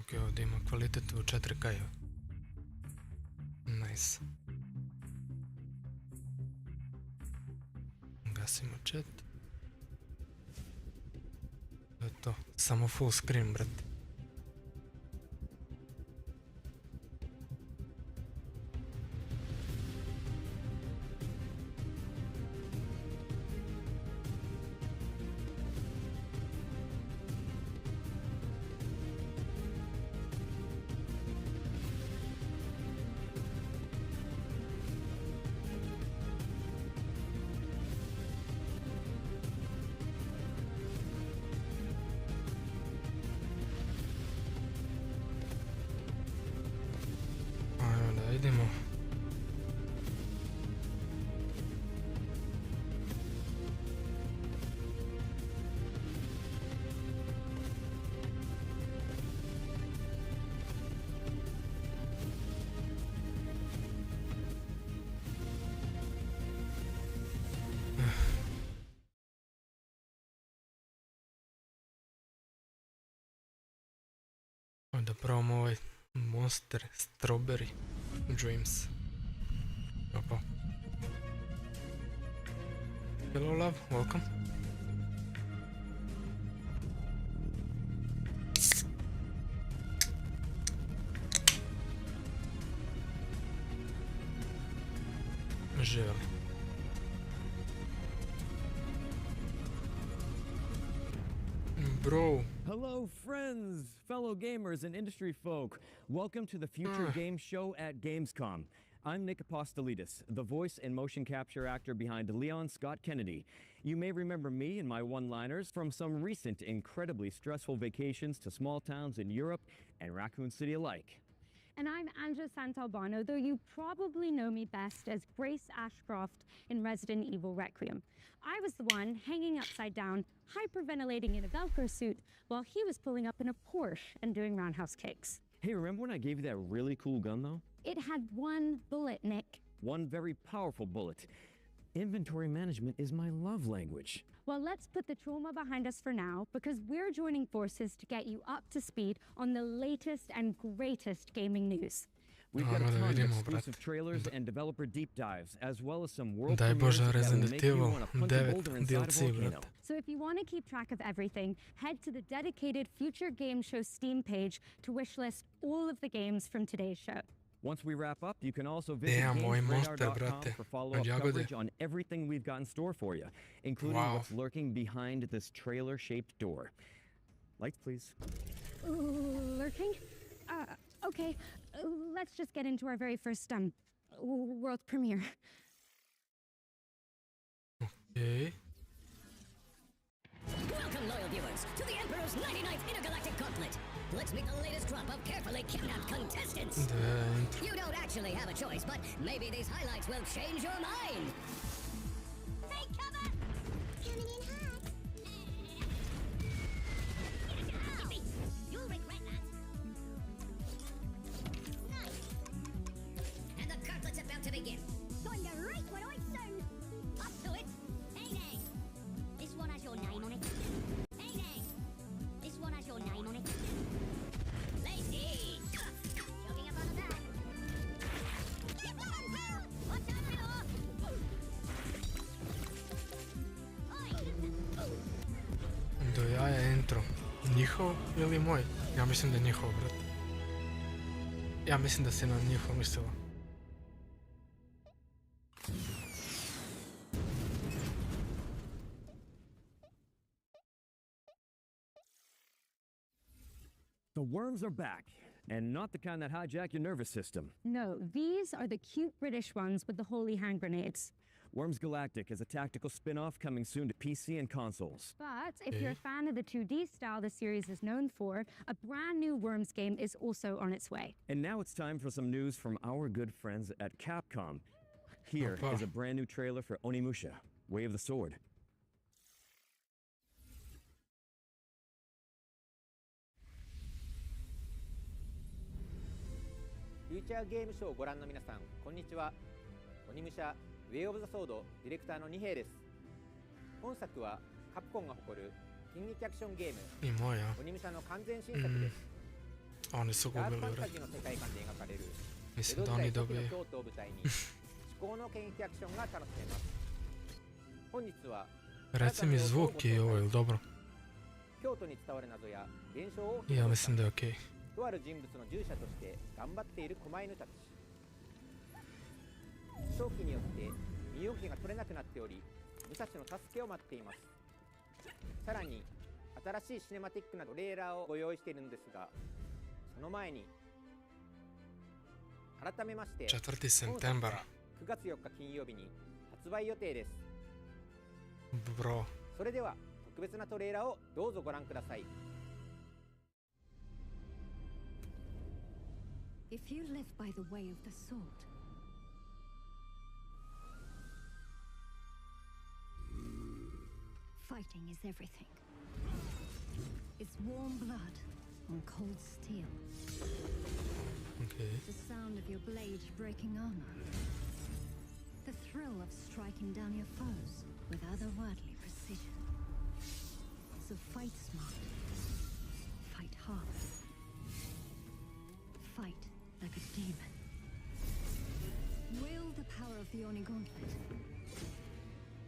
Ok, ovdje ima kvalitet u 4K. Nice. Gasimo chat. To je to. Samo full screen, brate. Idemo. Da probamo ovaj Monster Strawberry Dreams. Opa. Hello love, welcome. Živel. Bro. Hello, friends, fellow gamers, and industry folk. Welcome to the Future Game Show at Gamescom. I'm Nick Apostolidis, the voice and motion capture actor behind Leon Scott Kennedy. You may remember me and my one-liners from some recent incredibly stressful vacations to small towns in Europe and Raccoon City alike. And I'm Anja Santalbano, though you probably know me best as Grace Ashcroft in Resident Evil Requiem. I was the one hanging upside down, hyperventilating in a Velcro suit, while he was pulling up in a Porsche and doing roundhouse kicks. Hey, remember when I gave you that really cool gun, though? It had one bullet, Nick. One very powerful bullet. Inventory management is my love language. Well, let's put the trauma behind us for now, because we're joining forces to get you up to speed on the latest and greatest gaming news. We've got a ton of exclusive trailers and developer deep dives, as well as some world Daj Bože, premieres that will Resident make you Evil want to punch a 9 boulder inside a DLC, volcano. brate. So if you want to keep track of everything, head to the dedicated Future Game Show Steam page to wishlist all of the games from today's show. Once we wrap up, you can also visit Damn, moj monster, gamesradar.com brate. for follow-up Od jagode. coverage on everything we've got in store for you, including Wow. what's lurking behind this trailer-shaped door. Lights, please. Lurking? Okay, let's just get into our very first world premiere. Okay. Welcome, loyal viewers, to the Emperor's 99th Intergalactic Gauntlet. Let's meet the latest crop of carefully kidnapped contestants. You don't actually have a choice, but maybe these highlights will change your mind. Take cover! Coming in hot. You'll regret that. Nice. And the gauntlet's about to begin. Time to write what I sound. Up to it. Hey there. This one has your name on it. Hey there. This one has your name on it. Ladies. Jogging up on the back. Watch out, Milo. Do jaja intro. Njihov ili moj? Ja mislim da je njihov, brat. Ja mislim da si na njihov mislila. The worms are back, and not the kind that hijack your nervous system. No, these are the cute British ones with the holy hand grenades. Worms Galactic is a tactical spin-off coming soon to PC and consoles. But if you're a fan of the 2D style the series is known for, a brand new Worms game is also on its way. And now it's time for some news from our good friends at Capcom. Here is a brand new trailer for Onimusha, Way of the Sword. フューチャーゲームショーをご覧の皆さん、こんにちは。鬼武者ウェイオブザソードディレクターの二平です。本作はカプコンが誇る近撃アクションゲームI moja. 鬼武者の完全新作です。Oni su ダーク gubili, ファンタ vrat. ジーの世界観で描かれる江 Mislim 戸 da 時 oni 代初期の dobiju. 京都を舞台に至高の剣撃アクションが楽しめます。本日は Reci mi zvuk i ovo, ili dobro? 京都に伝わる謎や現象を Ja mislim da je okej. とある人物の従者として頑張っている狛犬たち。長期によって身動きが取れなくなっており、武蔵の助けを待っています。さらに新しいシネマティックなトレーラーをご用意しているんですが、その前に改めまして4. 本作 september. は9月4日金曜日に発売予定です。 Bro. それでは特別なトレーラーをどうぞご覧ください。 If you live by the way of the sword, fighting is everything. It's warm blood on cold steel. Okay. The sound of your blade breaking armor. The thrill of striking down your foes with otherworldly precision. So fight smart. Fight hard. Fight like a demon. Wield the power of the Oni Gauntlet.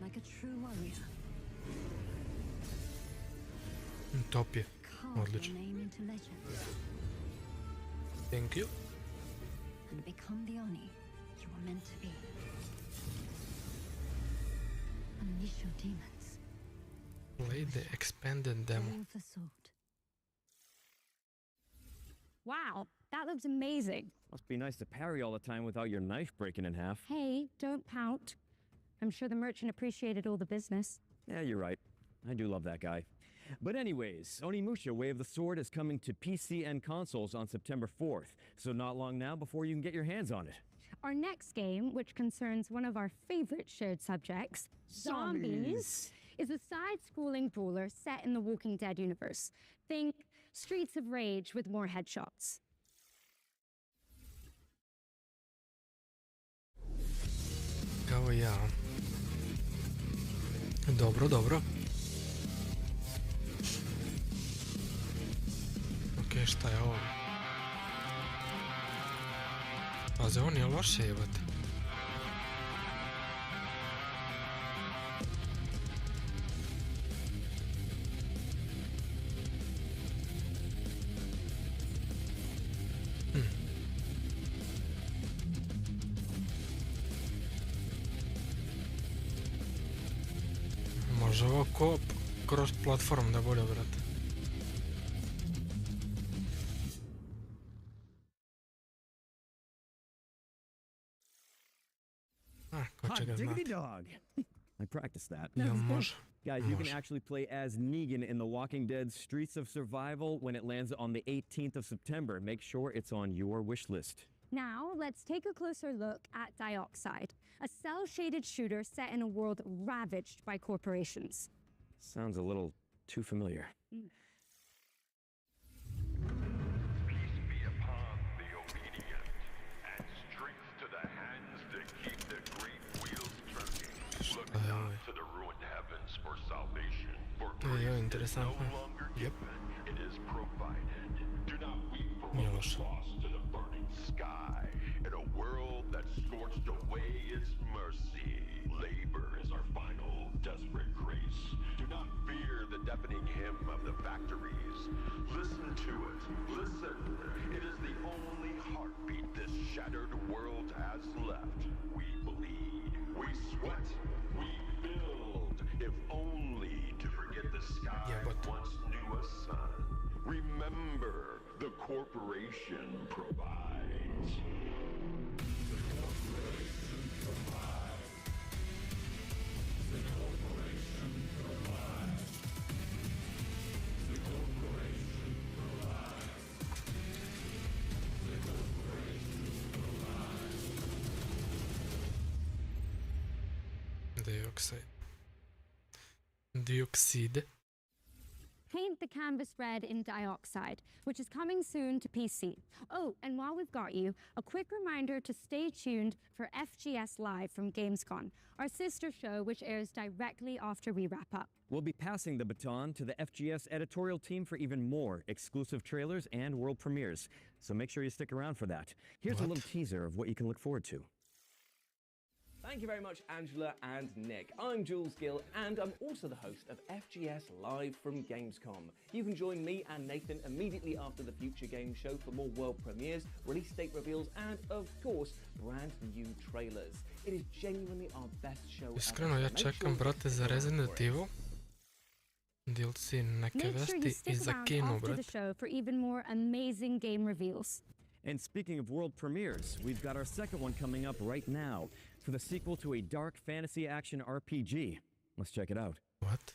Like a true warrior. Top je. Carve Odlično. your name into legend. Thank you. And become the Oni you were meant to be. Unleash your demons. Play the expanded Way demo. of the sword. Wow, that looks amazing. Must be nice to parry all the time without your knife breaking in half. Hey, don't pout. I'm sure the merchant appreciated all the business. Yeah, you're right. I do love that guy. But anyways, Onimusha Way of the Sword is coming to PC and consoles on September 4th, so not long now before you can get your hands on it. Our next game, which concerns one of our favorite shared subjects, zombies, is a side-scrolling brawler set in the Walking Dead universe. Think Streets of Rage with more headshots. Kao ja. Dobro, dobro. Okej, šta je ovo? Paze, on je loše, jebate. Može ovo koop kroz platform da bude, brate. Ko će ga znati? dog! I practiced that. Jel može? Guys, you can Može. actually play as Negan in The Walking Dead Streets of Survival when it lands on the 18th of September. Make sure it's on your wish list. Now, let's take a closer look at Dioxide, a cell-shaded shooter set in a world ravaged by corporations. Sounds a little too familiar. Peace be upon the obedient, and strength to the hands that keep the great wheels turning. Look not to the ruined heavens for salvation, for To je grace is no interesantno. longer Yep. given, it is provided. Do not weep for Nije what was loše. lost to the burning sky, in a world that scorched away its mercy. Labor is our final desperate grace. Do not fear the deafening hymn of the factories. Listen to it. Listen. It is the only heartbeat this shattered world has left. We bleed. We sweat. We build. If only to forget the sky Yeah, but- once knew a sun. Remember, the corporation provides. Dioxide. Paint the canvas red in Dioxide, which is coming soon to PC. Oh, and while we've got you, a quick reminder to stay tuned for FGS Live from Gamescom, our sister show which airs directly after we wrap up. We'll be passing the baton to the FGS editorial team for even more exclusive trailers and world premieres, so make sure you stick around for that. Here's a little teaser of what you can look forward to. Thank you very much, Angela and Nick. I'm Jules Gill, and I'm also the host of FGS Live from Gamescom. You can join me and Nathan immediately after the Future Games Show for more world premieres, release date reveals, and, of course, brand new trailers. It is genuinely our best show Iskreno, ever, ja so make čekam, sure brate, to za stick around Resident for it. Evil. DLC neke Make sure you vesti i stick za around kino, after the brate. show for even more amazing game reveals. And speaking of world premieres, we've got our second one coming up right now for the sequel to a dark fantasy action RPG. Let's check it out. What?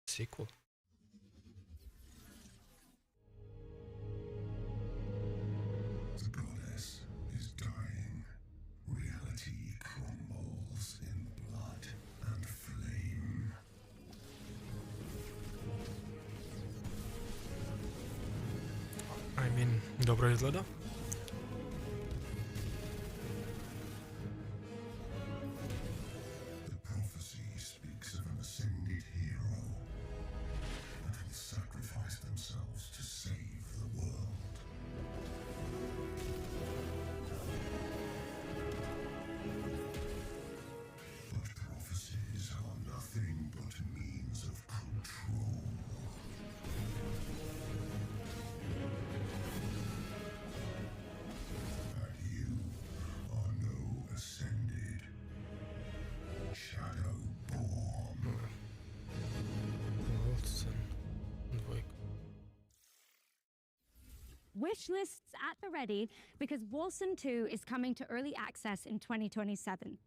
Sequel. The goddess is dying. Reality crumbles in blood and flame. I mean, dobro izgleda. The prophecy speaks of an ascended hero that will sacrifice themselves to save the world. But prophecies are nothing but means of control. And you are no ascended. Shadowborn. Wolfsen. Dvojka. Wish lists at the ready because Wolfen 2 is coming to early access in 2027.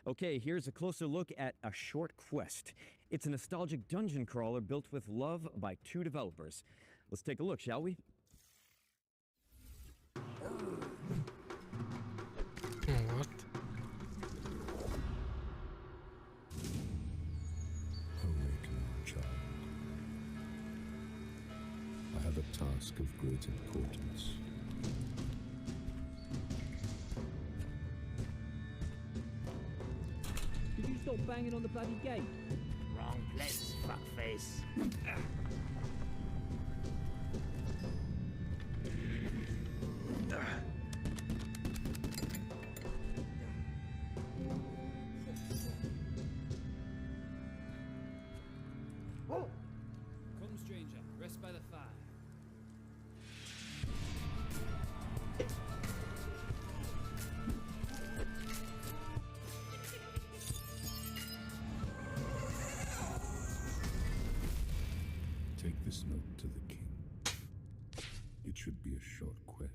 Okay, here's a closer look at A Short Quest. It's a nostalgic dungeon crawler built with love by 2 developers. Let's take a look, shall we? What? Awaken, child. I have a task of great importance. Could you stop banging on the bloody gate? Wrong place, fuckface. Come, stranger, rest by the fire. Take this note to the king. It should be a short quest.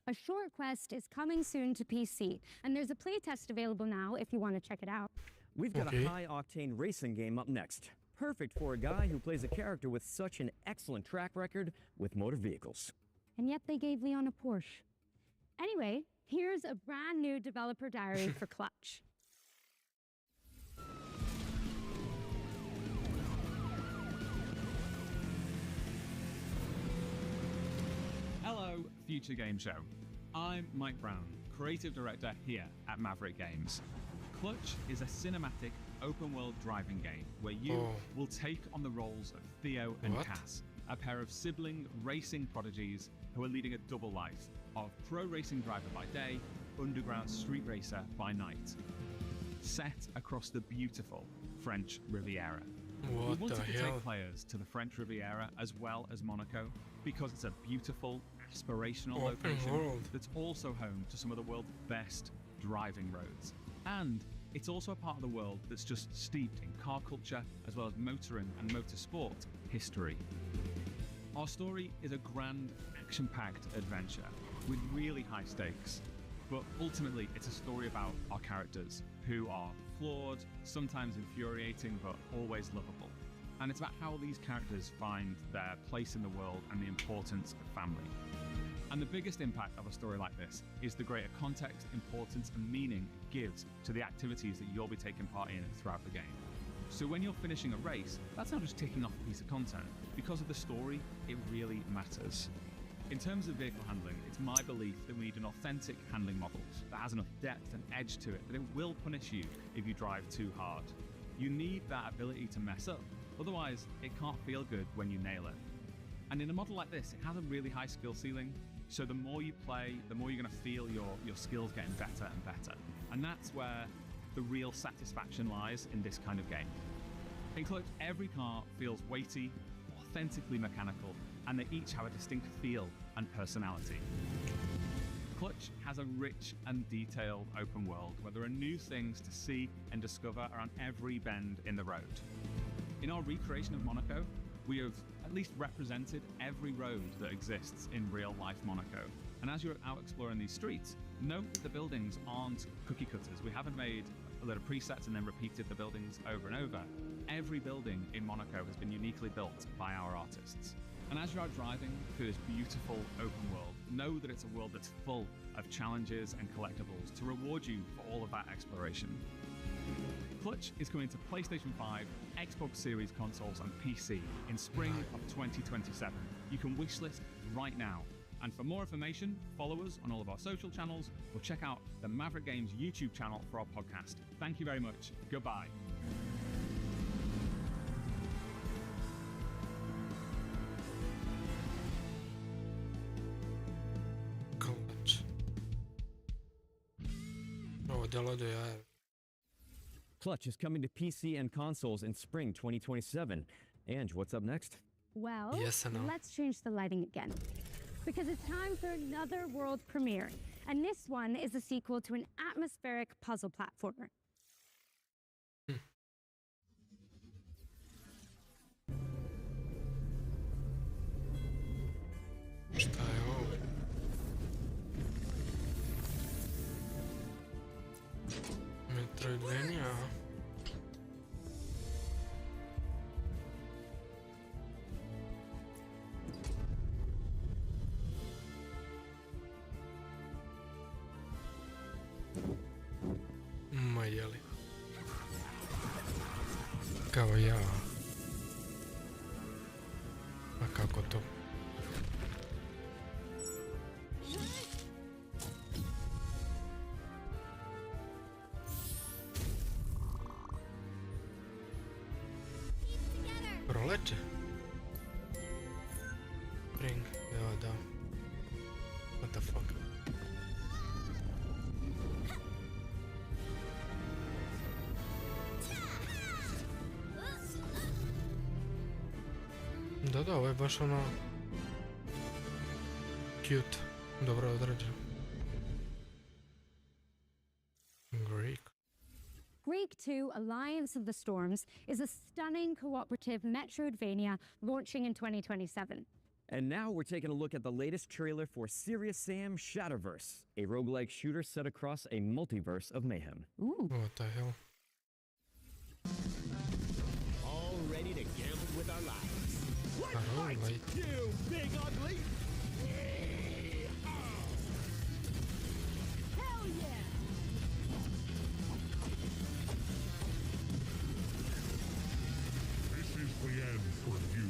A Short Quest is coming soon to PC, and there's a playtest available now if you want to check it out. We've got Okay. a high-octane racing game up next. Perfect for a guy who plays a character with such an excellent track record with motor vehicles. And yet they gave Leon a Porsche. Anyway, here's a brand new developer diary for Clutch. Hello, Future Game Show. I'm Mike Brown, creative director here at Maverick Games. Clutch is a cinematic open-world driving game where you Oh. will take on the roles of Theo and What? Cass, a pair of sibling racing prodigies who are leading a double life of pro racing driver by day, underground street racer by night. Set across the beautiful French Riviera. We What wanted the to hell? take players to the French Riviera as well as Monaco because it's a beautiful, aspirational Open location world. that's also home to some of the world's best driving roads. And it's also a part of the world that's just steeped in car culture as well as motoring and motorsport history. Our story is a grand, action-packed adventure with really high stakes. But ultimately, it's a story about our characters, who are flawed, sometimes infuriating, but always lovable. And it's about how these characters find their place in the world and the importance of family. And the biggest impact of a story like this is the greater context, importance, and meaning it gives to the activities that you'll be taking part in throughout the game. So when you're finishing a race, that's not just ticking off a piece of content. Because of the story, it really matters. In terms of vehicle handling, it's my belief that we need an authentic handling model that has enough depth and edge to it that it will punish you if you drive too hard. You need that ability to mess up, otherwise it can't feel good when you nail it. And in a model like this, it has a really high skill ceiling, so the more you play, the more you're going to feel your skills getting better and better. And that's where the real satisfaction lies in this kind of game. In Clutch, every car feels weighty, authentically mechanical, and they each have a distinct feel and personality. Clutch has a rich and detailed open world where there are new things to see and discover around every bend in the road. In our recreation of Monaco, we have at least represented every road that exists in real-life Monaco. And as you're out exploring these streets, note that the buildings aren't cookie cutters. We haven't made a lot of presets and then repeated the buildings over and over. Every building in Monaco has been uniquely built by our artists. And as you're out driving through this beautiful open world, know that it's a world that's full of challenges and collectibles to reward you for all of that exploration. Clutch is coming to PlayStation 5, Xbox Series consoles and PC in spring of 2027. You can wishlist right now. And for more information, follow us on all of our social channels or check out the Maverick Games YouTube channel for our podcast. Thank you very much. Goodbye. Clutch. Ovo delo do jaja. Clutch is coming to PC and consoles in spring 2027. Ange, what's up next? Well, Yes and no. let's change the lighting again. Because it's time for another world premiere. And this one is a sequel to an atmospheric puzzle platformer. Šta je ovo? Metroidvania? Ma jeli? Kao ja. A kako to? Proleće? Spring, evo da. What the fuck? Da, ovo je baš ono... cute. Dobro odrađeno. Greek. Greek 2 Alliance of the Storms is a stunning cooperative Metroidvania launching in 2027. And now we're taking a look at the latest trailer for Serious Sam Shatterverse, a roguelike shooter set across a multiverse of mayhem. Ooh. What the hell? All ready to gamble with our lives. Roguelike. You big ugly! Hell yeah! This is the end for you.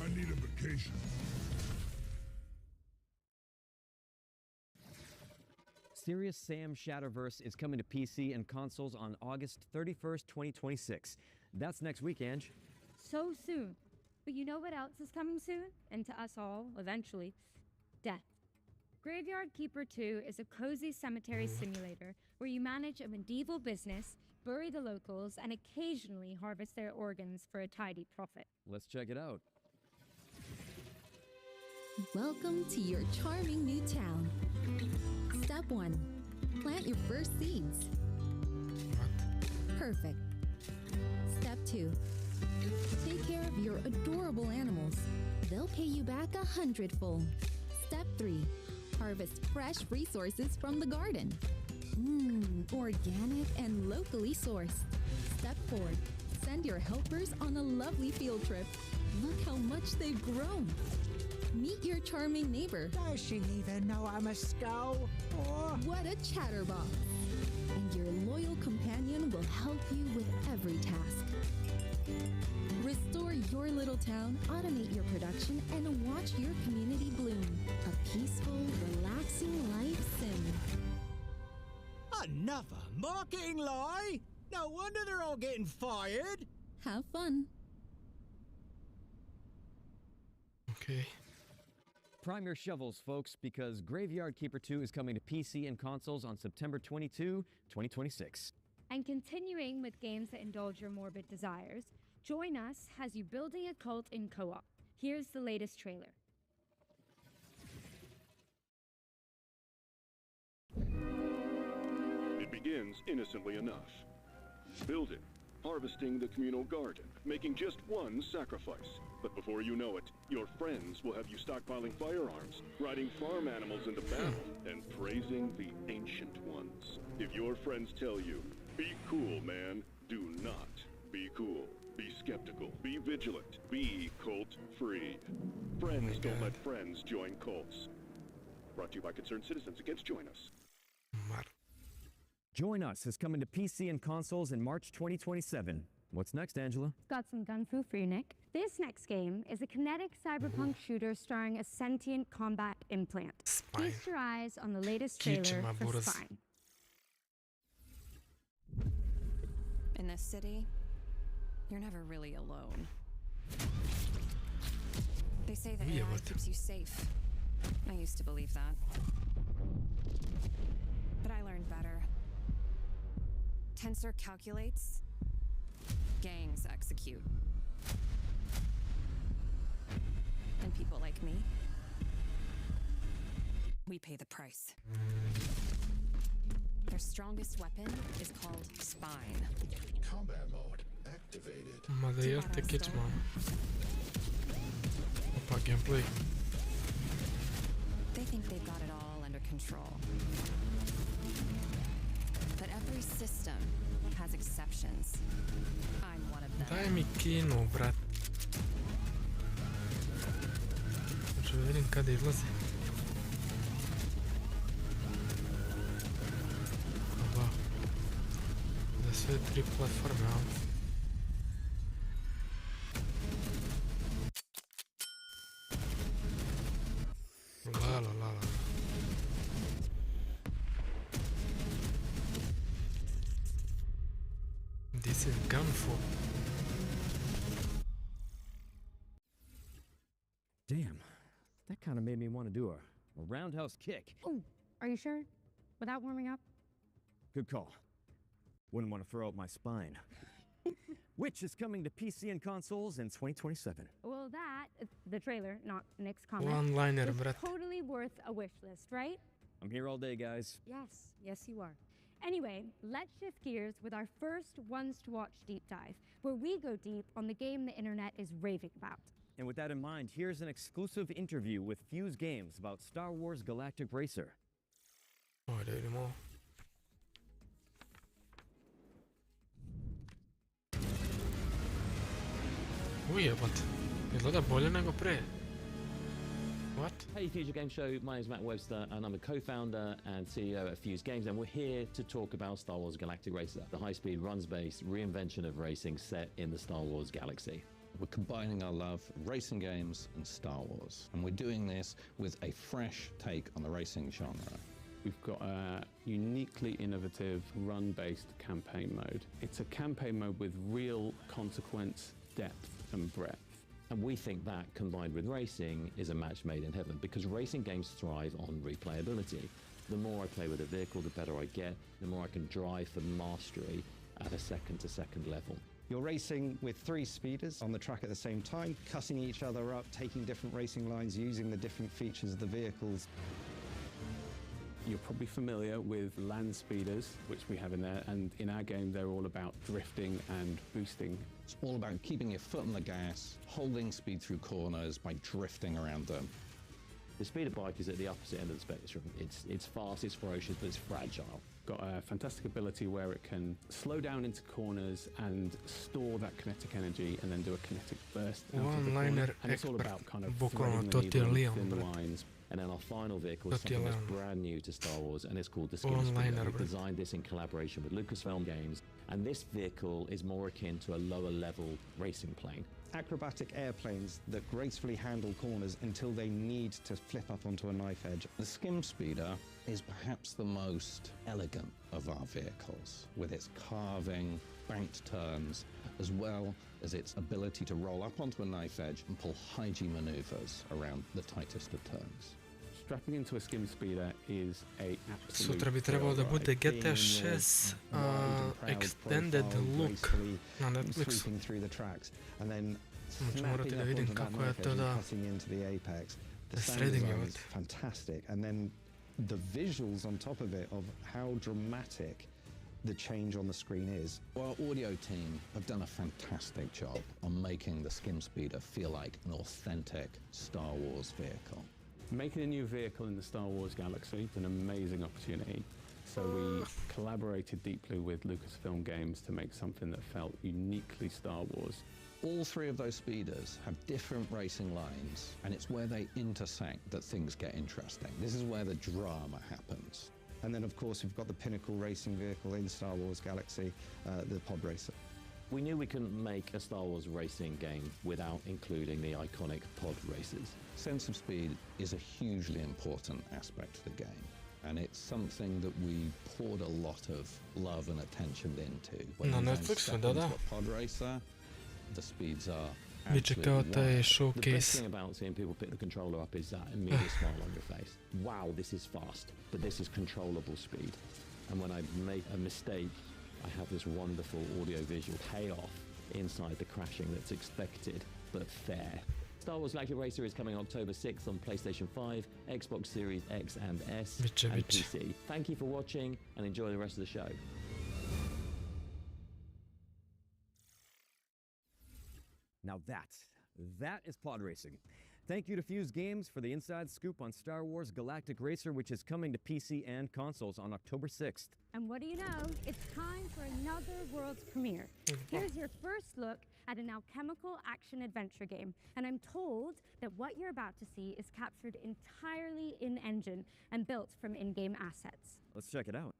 I need a vacation. Serious Sam Shatterverse is coming to PC and consoles on August 31st, 2026. That's next week, Ange. So soon. But you know what else is coming soon? And to us all, eventually. Death. Graveyard Keeper 2 is a cozy cemetery simulator where you manage a medieval business, bury the locals, and occasionally harvest their organs for a tidy profit. Let's check it out. Welcome to your charming new town. Step 1. Plant your first seeds. Perfect. Step 2. Take care of your adorable animals. They'll pay you back 100-fold. Step 3. Harvest fresh resources from the garden. Organic and locally sourced. Step 4. Send your helpers on a lovely field trip. Look how much they've grown. Meet your charming neighbor. Does she even know I'm a skull? Oh. What a chatterbox. And your loyal companion will help you with every task. Restore your little town, automate your production, and watch your community bloom. A peaceful, relaxing life sim. Another marketing lie? No wonder they're all getting fired. Have fun. Okay. Prime your shovels, folks, because Graveyard Keeper 2 is coming to PC and consoles on September 22, 2026. And continuing with games that indulge your morbid desires, Join Us has you building a cult in co-op. Here's the latest trailer. It begins innocently enough. Building, harvesting the communal garden, making just one sacrifice. But before you know it, your friends will have you stockpiling firearms, riding farm animals into battle, and praising the ancient ones. If your friends tell you, be cool, man, do not be cool. Be skeptical, be vigilant, be cult-free. Friends don't let friends join cults. Brought to you by Concerned Citizens Against Join Us. Join Us is coming to PC and consoles in March 2027. What's next, Angela? Got some gun fu for you, Nick. This next game is a kinetic cyberpunk shooter starring a sentient combat implant. Feast your eyes on the latest trailer for Spine. In this city, you're never really alone. They say that AI keeps you safe. I used to believe that. But I learned better. Tensor calculates, gangs execute. And people like me, we pay the price. Their strongest weapon is called Spine. Combat mode activated. Madajar tekić mam. Opa, gameplay. They think they've got it all under control. But every system has exceptions. I'm one of them. Daj mi kino, brat. Hoću da vidim kada izlazi. Oba. Da sve 3 platforme, ali. La la la la. This is gunfo. Damn, that kind of made me want to do a roundhouse kick. Oh, are you sure? Without warming up? Good call. Wouldn't want to throw out my spine. Which is coming to PC and consoles in 2027. Well, that, the trailer, not Nick's comment, One-liner, is brat. totally worth a wish list, right? I'm here all day, guys. Yes, you are. Anyway, let's shift gears with our first Ones to Watch deep dive, where we go deep on the game the internet is raving about. And with that in mind, here's an exclusive interview with Fuse Games about Star Wars Galactic Racer. Oh, det är det må. Ujebate. Izgleda bolje nego pre. What? Hey Future Game Show, my name is Matt Webster and I'm a co-founder and CEO at Fuse Games, and we're here to talk about Star Wars Galactic Racer, the high-speed runs-based reinvention of racing set in the Star Wars galaxy. We're combining our love of racing games and Star Wars, and we're doing this with a fresh take on the racing genre. We've got a uniquely innovative run-based campaign mode. It's a campaign mode with real consequence, depth and breadth. And we think that, combined with racing, is a match made in heaven, because racing games thrive on replayability. The more I play with a vehicle, the better I get, the more I can drive for mastery at a second-to-second level. You're racing with 3 speeders on the track at the same time, cutting each other up, taking different racing lines, using the different features of the vehicles. You're probably familiar with land speeders, which we have in there, and in our game they're all about drifting and boosting. It's all about keeping your foot on the gas, holding speed through corners by drifting around them. The speeder bike is at the opposite end of the spectrum. It's fast, it's ferocious, but it's fragile. Got a fantastic ability where it can slow down into corners and store that kinetic energy and then do a kinetic burst U out of the corner, onliner and it's all expert, about kind of bukvalno threading to the ti je needle in Leon, thin bro. lines. And then our final vehicle is To ti je something that's Leon. brand new to Star Wars, and it's called the Skin Online, Speeder. bro. We designed this in collaboration with Lucasfilm Games, and this vehicle is more akin to a lower level racing plane. Acrobatic airplanes that gracefully handle corners until they need to flip up onto a knife edge. The Skim Speeder is perhaps the most elegant of our vehicles, with its carving, banked turns, as well as its ability to roll up onto a knife edge and pull high G maneuvers around the tightest of turns. Strapping into a Skim Speeder is a absolute Sutra bi trebalo da thrill bude ride. GTA 6 Extended Look na Netflixu. Sweeping through the tracks and then Ću morati snapping da up vidim onto that kako je knife to edge da and cutting into the apex. The da sound sredim design je is fantastic, and then the visuals on top of it of how dramatic the change on the screen is. Our audio team have done a fantastic job on making the Skim Speeder feel like an authentic Star Wars vehicle. Making a new vehicle in the Star Wars galaxy is an amazing opportunity. So we collaborated deeply with Lucasfilm Games to make something that felt uniquely Star Wars. All three of those speeders have different racing lines, and it's where they intersect that things get interesting. This is where the drama happens. And then, of course, we've got the pinnacle racing vehicle in Star Wars Galaxy, the Pod Racer. We knew we couldn't make a Star Wars racing game without including the iconic pod races. Sense of speed is a hugely important aspect of the game, and it's something that we poured a lot of love and attention into. When Na you then Netflixu, step da, into da. a pod racer, the speeds are Biće kao absolutely taj wild. The best showcase. thing about seeing people pick the controller up is that immediate smile on your face. Wow, this is fast, but this is controllable speed. And when I make a mistake, I have this wonderful audio-visual payoff inside the crashing that's expected, but fair. Star Wars Galactic Racer is coming October 6th on PlayStation 5, Xbox Series X and S, Biće, and biće. PC. Thank you for watching, and enjoy the rest of the show. Now that is pod racing. Thank you to Fuse Games for the inside scoop on Star Wars Galactic Racer, which is coming to PC and consoles on October 6th. And what do you know? It's time for another world's premiere. Here's your first look at an alchemical action-adventure game. And I'm told that what you're about to see is captured entirely in-engine and built from in-game assets. Let's check it out.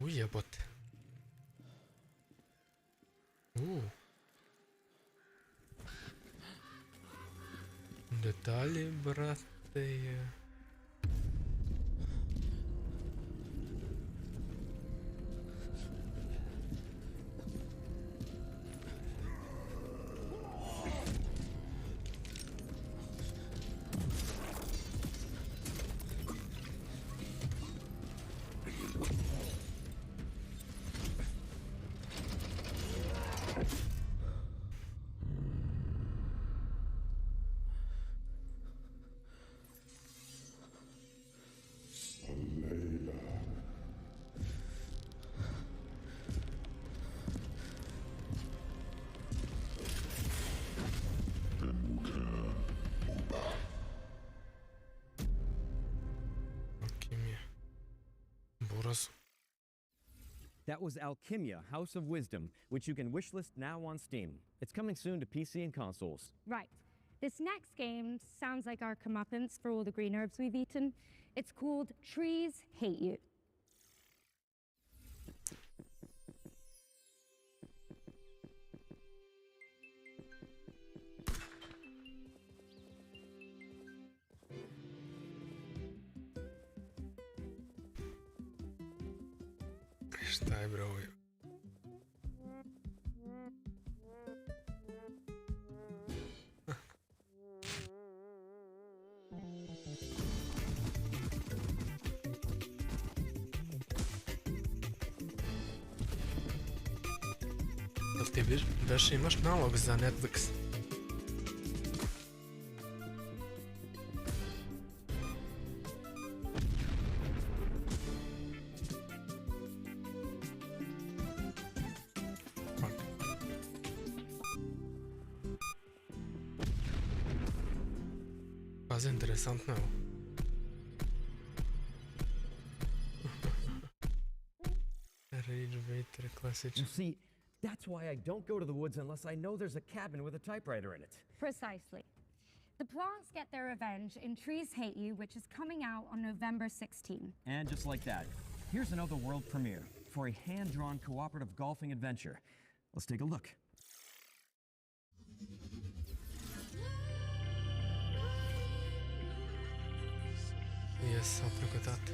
Jebote. Detalji, brate, je... That was Alchemia, House of Wisdom, which you can wishlist now on Steam. It's coming soon to PC and consoles. Right. This next game sounds like our comeuppance for all the green herbs we've eaten. It's called Trees Hate You. Šta je, bro? Jel ti beš imaš nalog za Netflix? Pazi, interesantno je ovo. You see, that's why I don't go to the woods unless I know there's a cabin with a typewriter in it. Precisely. The plants get their revenge in Trees Hate You, which is coming out on November 16. And just like that, here's another world premiere for a hand-drawn cooperative golfing adventure. Let's take a look. Jes, apreko tate.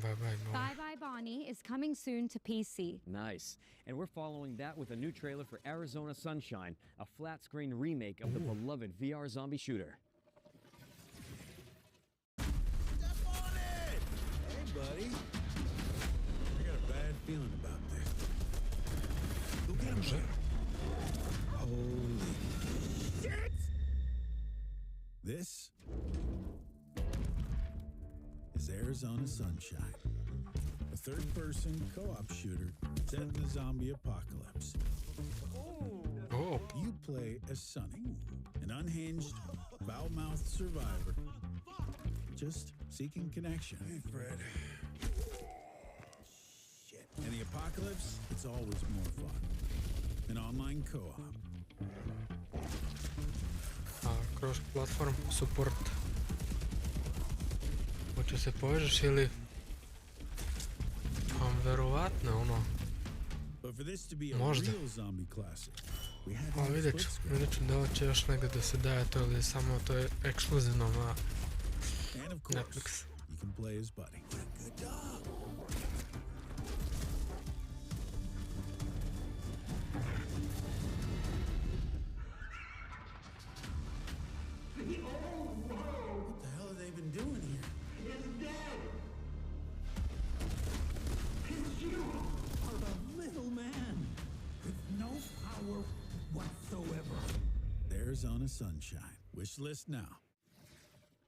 Bye Bye Bonnie. Bye Bye Bonnie is coming soon to PC. Nice. And we're following that with a new trailer for Arizona Sunshine, a flat-screen remake of the beloved VR zombie shooter. Step on it! Hey, buddy. I got a bad feeling about this. Go get him, Jim. Holy shit! This is Arizona Sunshine, a third-person co-op shooter set in the zombie apocalypse. Oh. You play as Sonny, an unhinged, foul-mouthed survivor, just seeking connection. Hey, Fred. Shit. In the apocalypse, it's always more fun. An online co-op. Cross-platform support. Hoće se povežeš ili... verovatno, ono... Možda. A vidjet ću da li će još negdje da se daje to ili samo to je ekskluzivno na Netflix. Arizona Sunshine. Wish list now.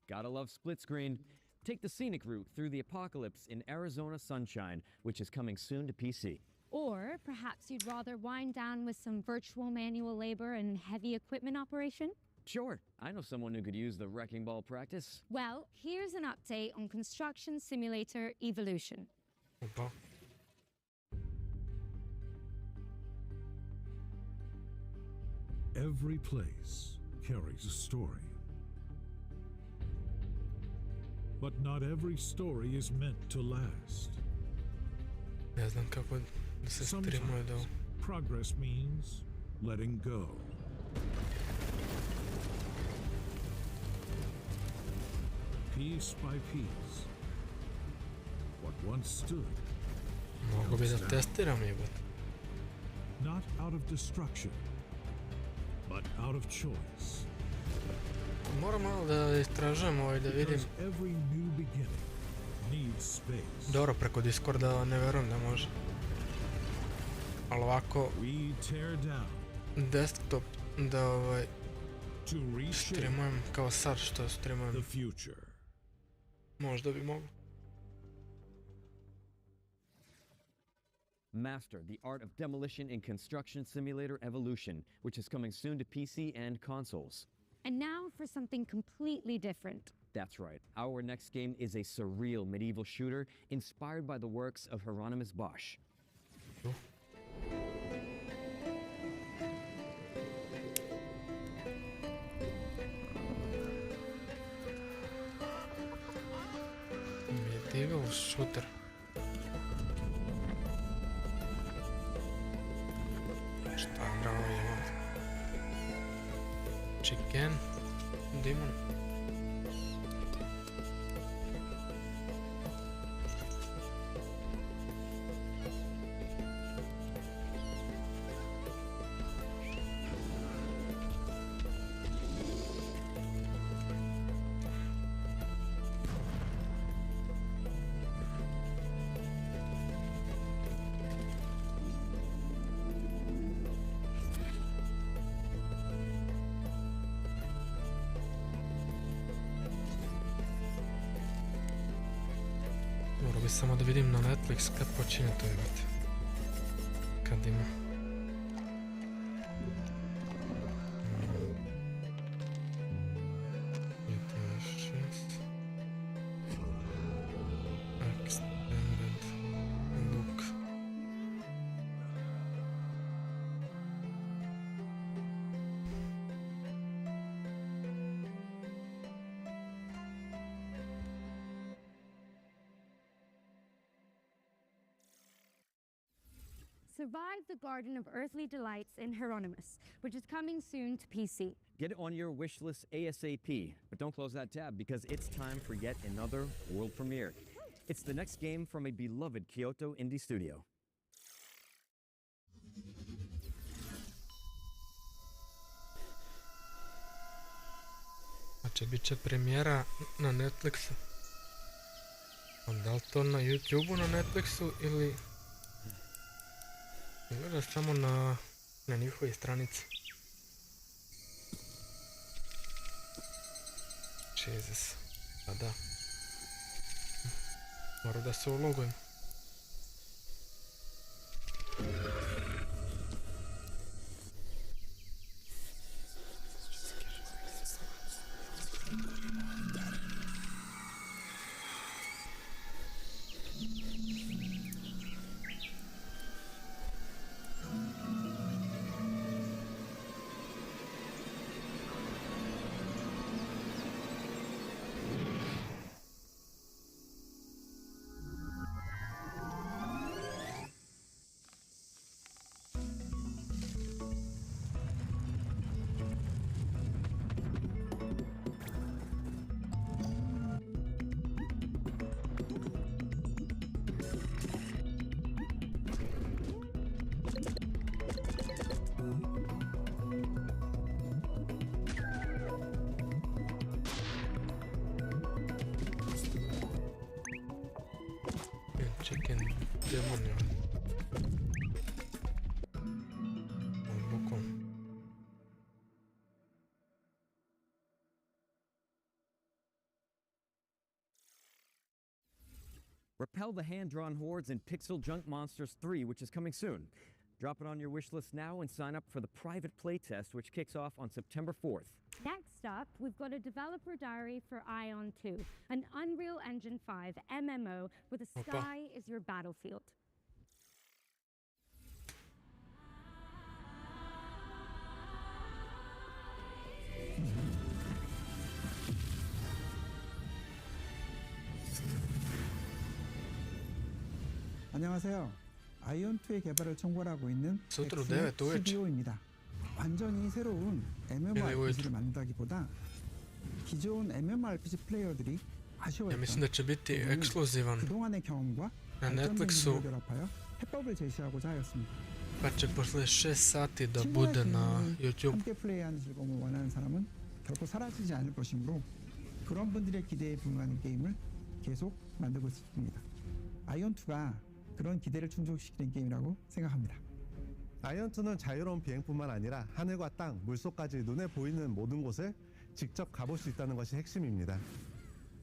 Gotta love split screen. Take the scenic route through the apocalypse in Arizona Sunshine, which is coming soon to PC. Or perhaps you'd rather wind down with some virtual manual labor and heavy equipment operation? Sure, I know someone who could use the wrecking ball practice. Well, here's an update on Construction Simulator Evolution. Opa. Every place carries a story. But not every story is meant to last. Ne znam kako da se streamuje do... Progress means letting go. Piece by piece, what once stood. Mogu bi da testiram jebate. Not out of destruction, but out of choice. Moram malo da istražujem ovaj da vidim. Every new beginning needs space. Dobro, preko Discorda ne verujem da može. Ali ovako desktop da streamujem kao sad što streamujem. Možda bi mogu. Master the art of demolition in Construction Simulator Evolution, which is coming soon to PC and consoles. And now for something completely different. That's right. Our next game is a surreal medieval shooter inspired by the works of Hieronymus Bosch. Medieval shooter. Šta bravo imam? Chicken Demon. Morao bi samo da vidim na Netflix kad počinje to jebate. Kad ima. GTA 6. Extended look. Survive the Garden of Earthly Delights in Hieronymus, which is coming soon to PC. Get it on your wish list ASAP, but don't close that tab because it's time for yet another world premiere. It's the next game from a beloved Kyoto indie studio. Znači, bit će premijera na Netflixu. Da li to na YouTubeu na Netflixu ili... Gleda samo na njihovoj stranici. Jesus. Pa da. Moram da se ulogujem. Chicken demonio. Bokom. Repel the hand-drawn hordes in Pixel Junk Monsters 3, which is coming soon. Drop it on your wish list now and sign up for the private playtest, which kicks off on September 4th. Next up, we've got a developer diary for Ion 2, an Unreal Engine 5 MMO where the sky is your battlefield. 안녕하세요. 아이온2의 개발을 총괄하고 있는 CEO입니다. 완전히 새로운 MMORPG를 만든다기보다 기존 MMORPG 플레이어들이 아쉬워했던 그동안의 경험과 발전된 기술을 결합하여 해법을 제시하고자 하였습니다. 친구와 함께 플레이하는 즐거움을 원하는 사람은 결코 사라지지 않을 것이므로 그런 분들의 기대에 부응하는 게임을 계속 만들고 있습니다. 아이온2가 그런 기대를 충족시키는 게임이라고 생각합니다. 아이온2는 자유로운 비행뿐만 아니라 하늘과 땅, 물속까지 눈에 보이는 모든 곳을 직접 가볼 수 있다는 것이 핵심입니다.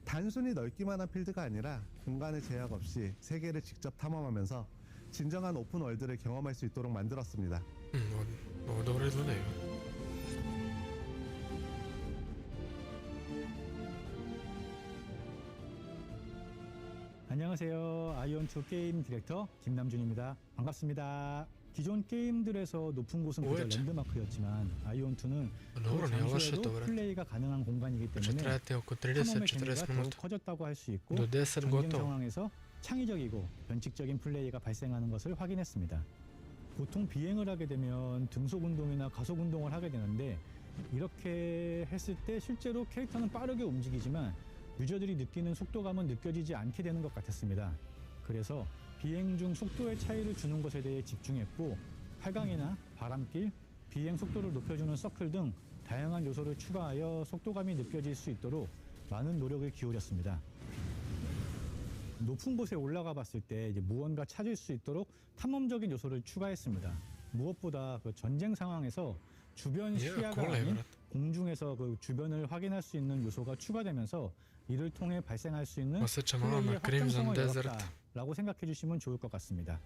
단순히 넓기만 한 필드가 아니라 공간의 제약 없이 세계를 직접 탐험하면서 진정한 오픈 월드를 경험할 수 있도록 만들었습니다. 안녕하세요. 아이온2 게임 디렉터 김남준입니다. 반갑습니다. 기존 게임들에서 높은 곳은 그저 랜드마크였지만 아이온2는 잠시라도 플레이가 가능한 공간이기 때문에 탐험의 재미가 더욱 커졌다고 할 수 있고 전쟁 상황에서 창의적이고 변칙적인 플레이가 발생하는 것을 확인했습니다. 보통 비행을 하게 되면 등속 운동이나 가속 운동을 하게 되는데 이렇게 했을 때 실제로 캐릭터는 빠르게 움직이지만 유저들이 느끼는 속도감은 느껴지지 않게 되는 것 같았습니다. 그래서 비행 중 속도의 차이를 주는 것에 대해 집중했고 활강이나 바람길, 비행 속도를 높여주는 서클 등 다양한 요소를 추가하여 속도감이 느껴질 수 있도록 많은 노력을 기울였습니다. 높은 곳에 올라가 봤을 때 무언가 찾을 수 있도록 탐험적인 요소를 추가했습니다. 무엇보다 그 전쟁 상황에서 주변 시야가 아닌 공중에서 그 주변을 확인할 수 있는 요소가 추가되면서 이를 통해 발생할 수 있는 Osjećam 플레이의 ovome Crimson 확장성을 Desert. 열었다라고 생각해 주시면 좋을 것 같습니다.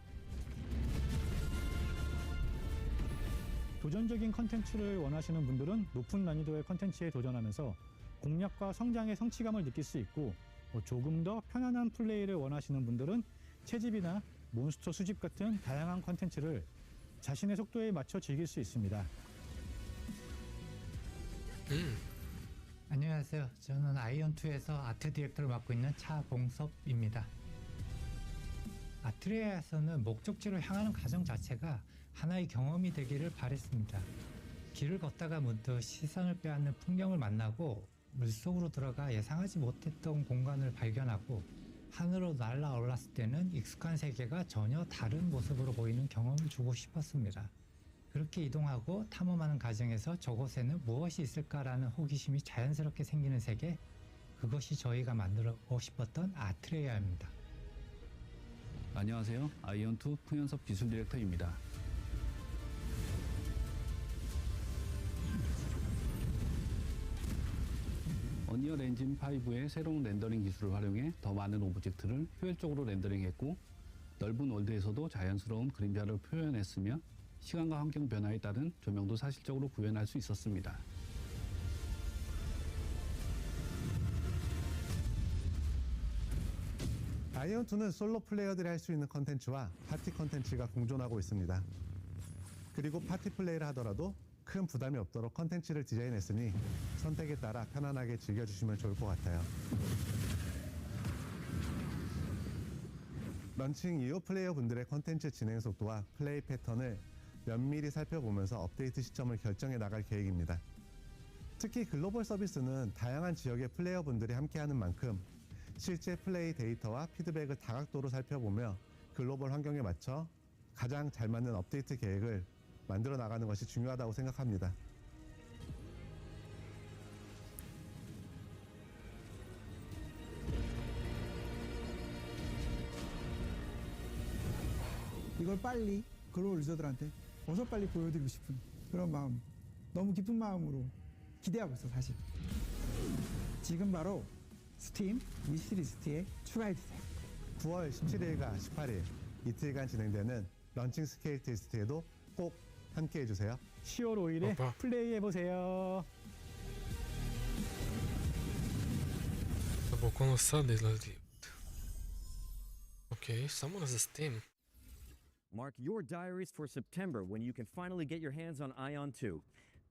도전적인 컨텐츠를 원하시는 분들은 높은 난이도의 컨텐츠에 도전하면서 공략과 성장의 성취감을 느낄 수 있고, 조금 더 편안한 플레이를 원하시는 분들은 채집이나 몬스터 수집 같은 다양한 컨텐츠를 자신의 속도에 맞춰 즐길 수 있습니다. 안녕하세요. 저는 아이온2에서 아트 디렉터를 맡고 있는 차봉섭입니다. 아트레아에서는 목적지로 향하는 과정 자체가 하나의 경험이 되기를 바랬습니다. 길을 걷다가 문득 시선을 빼앗는 풍경을 만나고 물속으로 들어가 예상하지 못했던 공간을 발견하고 하늘로 날아올랐을 때는 익숙한 세계가 전혀 다른 모습으로 보이는 경험을 주고 싶었습니다. 그렇게 이동하고 탐험하는 과정에서 저곳에는 무엇이 있을까라는 호기심이 자연스럽게 생기는 세계, 그것이 저희가 만들고 싶었던 아트레아입니다. 안녕하세요. 아이온2 풍연섭 기술 디렉터입니다. 언리얼 엔진 5의 새로운 렌더링 기술을 활용해 더 많은 오브젝트를 효율적으로 렌더링했고, 넓은 월드에서도 자연스러운 그림자를 표현했으며 시간과 환경 변화에 따른 조명도 사실적으로 구현할 수 있었습니다. 아이온2는 솔로 플레이어들이 할 수 있는 컨텐츠와 파티 컨텐츠가 공존하고 있습니다. 그리고 파티 플레이를 하더라도 큰 부담이 없도록 컨텐츠를 디자인했으니 선택에 따라 편안하게 즐겨주시면 좋을 것 같아요. 런칭 이후 플레이어분들의 컨텐츠 진행 속도와 플레이 패턴을 면밀히 살펴보면서 업데이트 시점을 결정해 나갈 계획입니다. 특히 글로벌 서비스는 다양한 지역의 플레이어분들이 함께하는 만큼 실제 플레이 데이터와 피드백을 다각도로 살펴보며 글로벌 환경에 맞춰 가장 잘 맞는 업데이트 계획을 만들어 나가는 것이 중요하다고 생각합니다. 이걸 빨리 글로벌 유저들한테 어서 빨리 보여드리고 싶은 그런 마음, 너무 기쁜 마음으로 기대하고 있어 사실. 지금 바로 스팀 위시리스트에 추가해주세요. 9월 17일과 18일 이틀간 진행되는 런칭 스케일 테스트에도 꼭 함께 해주세요. 10월 5일에 플레이해보세요. Bukvalno sad izgledi. Ok, samo za Steam. Mark your diaries for September when you can finally get your hands on Ion 2.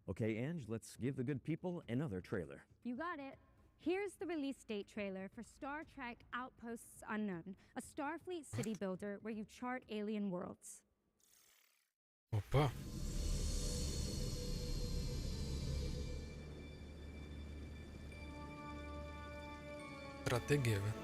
Okay, Ange, let's give the good people another trailer. You got it. Here's the release date trailer for Star Trek Outposts Unknown, a Starfleet city builder where you chart alien worlds. Opa. Strategije, ve.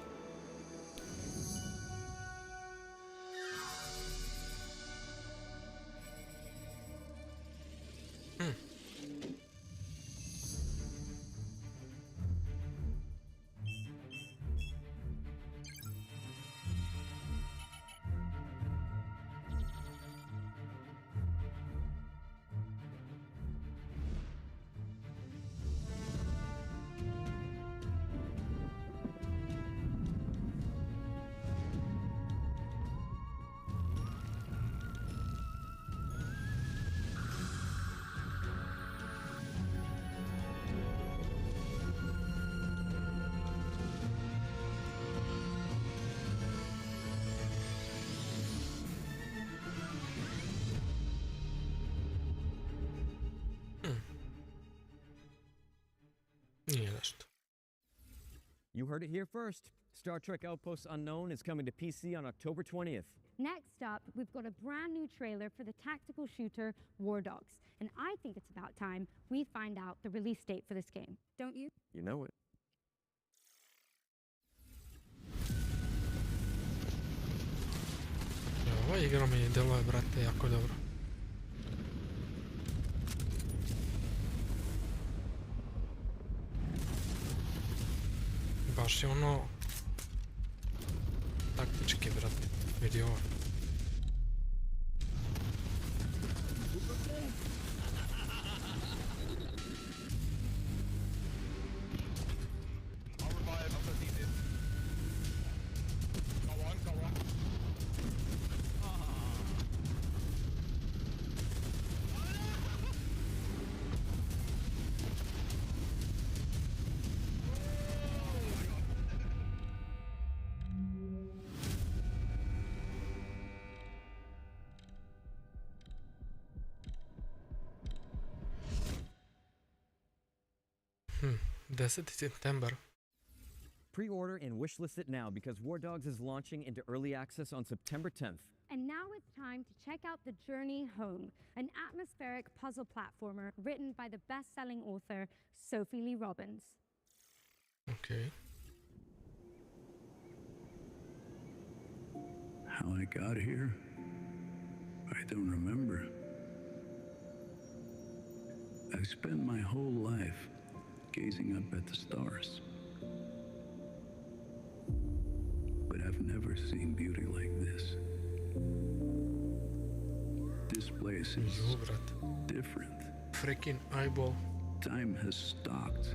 Nije nešto. You heard it here first. Star Trek Outposts Unknown is coming to PC on October 20th. Next up, we've got a brand new trailer for the tactical shooter War Dogs, and I think it's about time we find out the release date for this game. Don't you? You know it. Ova igra mi deluje, brate, jako dobro. Baš je ono taktički, brate, vidi ovo. 10. septembar. Pre-order and wishlist it now because War Dogs is launching into early access on September 10th. And now it's time to check out The Journey Home, an atmospheric puzzle platformer written by the best-selling author Sophie Lee Robbins. Okay. How I got here, I don't remember. I've spent my whole life gazing up at the stars. But I've never seen beauty like this. This place is different. Freaking eyeball. Time has stopped.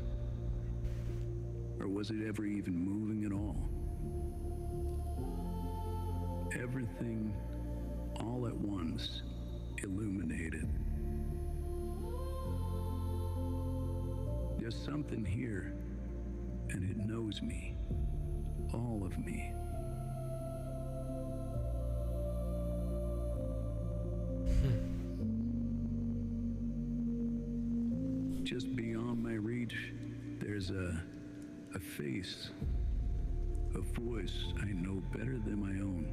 Or was it ever even moving at all? Everything, all at once, illuminated. There's something here, and it knows me. All of me. Just beyond my reach, there's a face, a voice I know better than my own.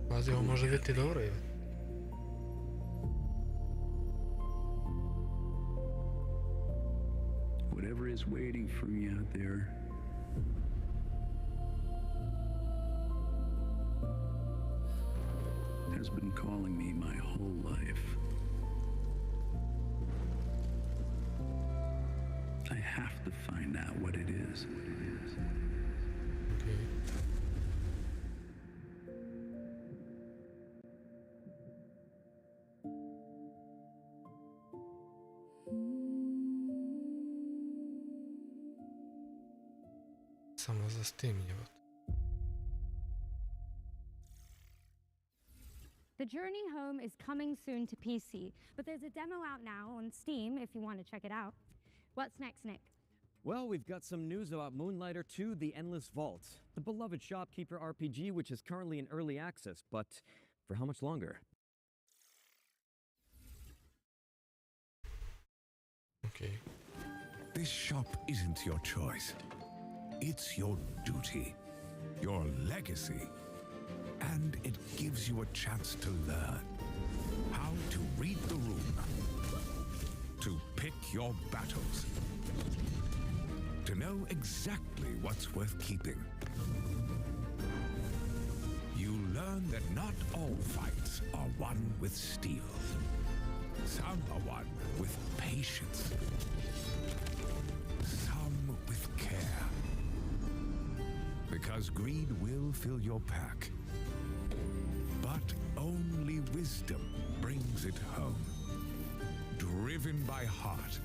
Pazi, ovo može biti dobro, je. Whatever is waiting for me out there, has been calling me my whole life. I have to find out what it is. Okay. Samo za Steam je. The Journey Home is coming soon to PC, but there's a demo out now on Steam if you want to check it out. What's next, Nick? Well, we've got some news about Moonlighter 2: The Endless Vault, the beloved shopkeeper RPG which is currently in early access, but for how much longer? Okay. This shop isn't your choice. It's your duty, your legacy. And it gives you a chance to learn how to read the room, to pick your battles, to know exactly what's worth keeping. You learn that not all fights are won with steel. Some are won with patience, some with care. Because greed will fill your pack. But only wisdom brings it home. Driven by heart,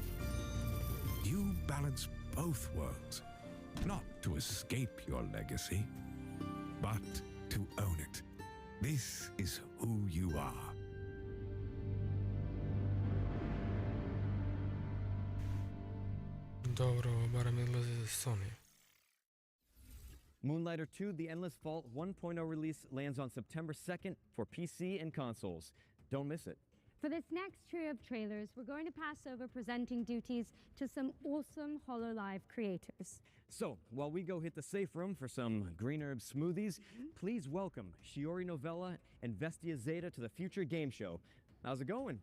you balance both worlds, not to escape your legacy, but to own it. This is who you are. Dobro, barem izlazi za Sony. Moonlighter 2: The Endless Vault 1.0 release lands on September 2nd for PC and consoles. Don't miss it. For this next trio of trailers, we're going to pass over presenting duties to some awesome HoloLive creators. So, while we go hit the safe room for some green herb smoothies, please welcome Shiori Novella and Vestia Zeta to the Future Game Show. How's it going?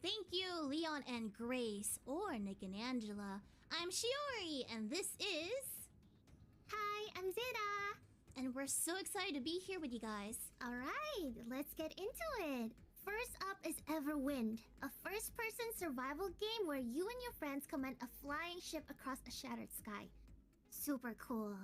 Thank you, Leon and Grace, or Nick and Angela. I'm Shiori, and this is... Hi, I'm Zeta. And we're so excited to be here with you guys. Alright, let's get into it. First up is Everwind, a first-person survival game where you and your friends command a flying ship across a shattered sky. Super cool.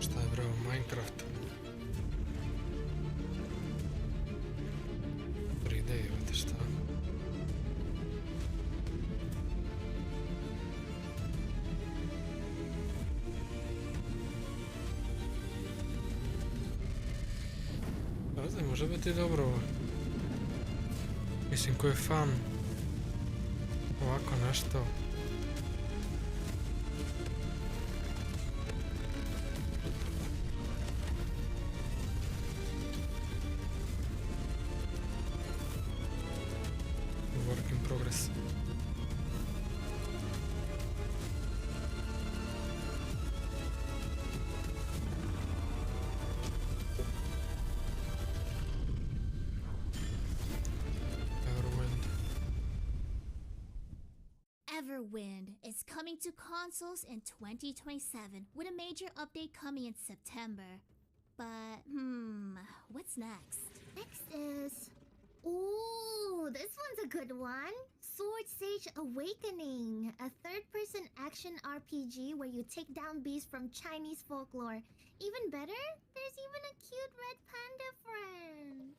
Šta je bravo, Minecraft? 3D, imate šta? Pazi, može biti dobro ovo. Mislim, ko je fan ovako nešto. work in progress. Everwind is coming to consoles in 2027 with a major update coming in September. But, what's next? Next is... Ooh, this one's a good one. Sword Sage Awakening, a third-person action RPG where you take down beasts from Chinese folklore. Even better, there's even a cute red panda friend.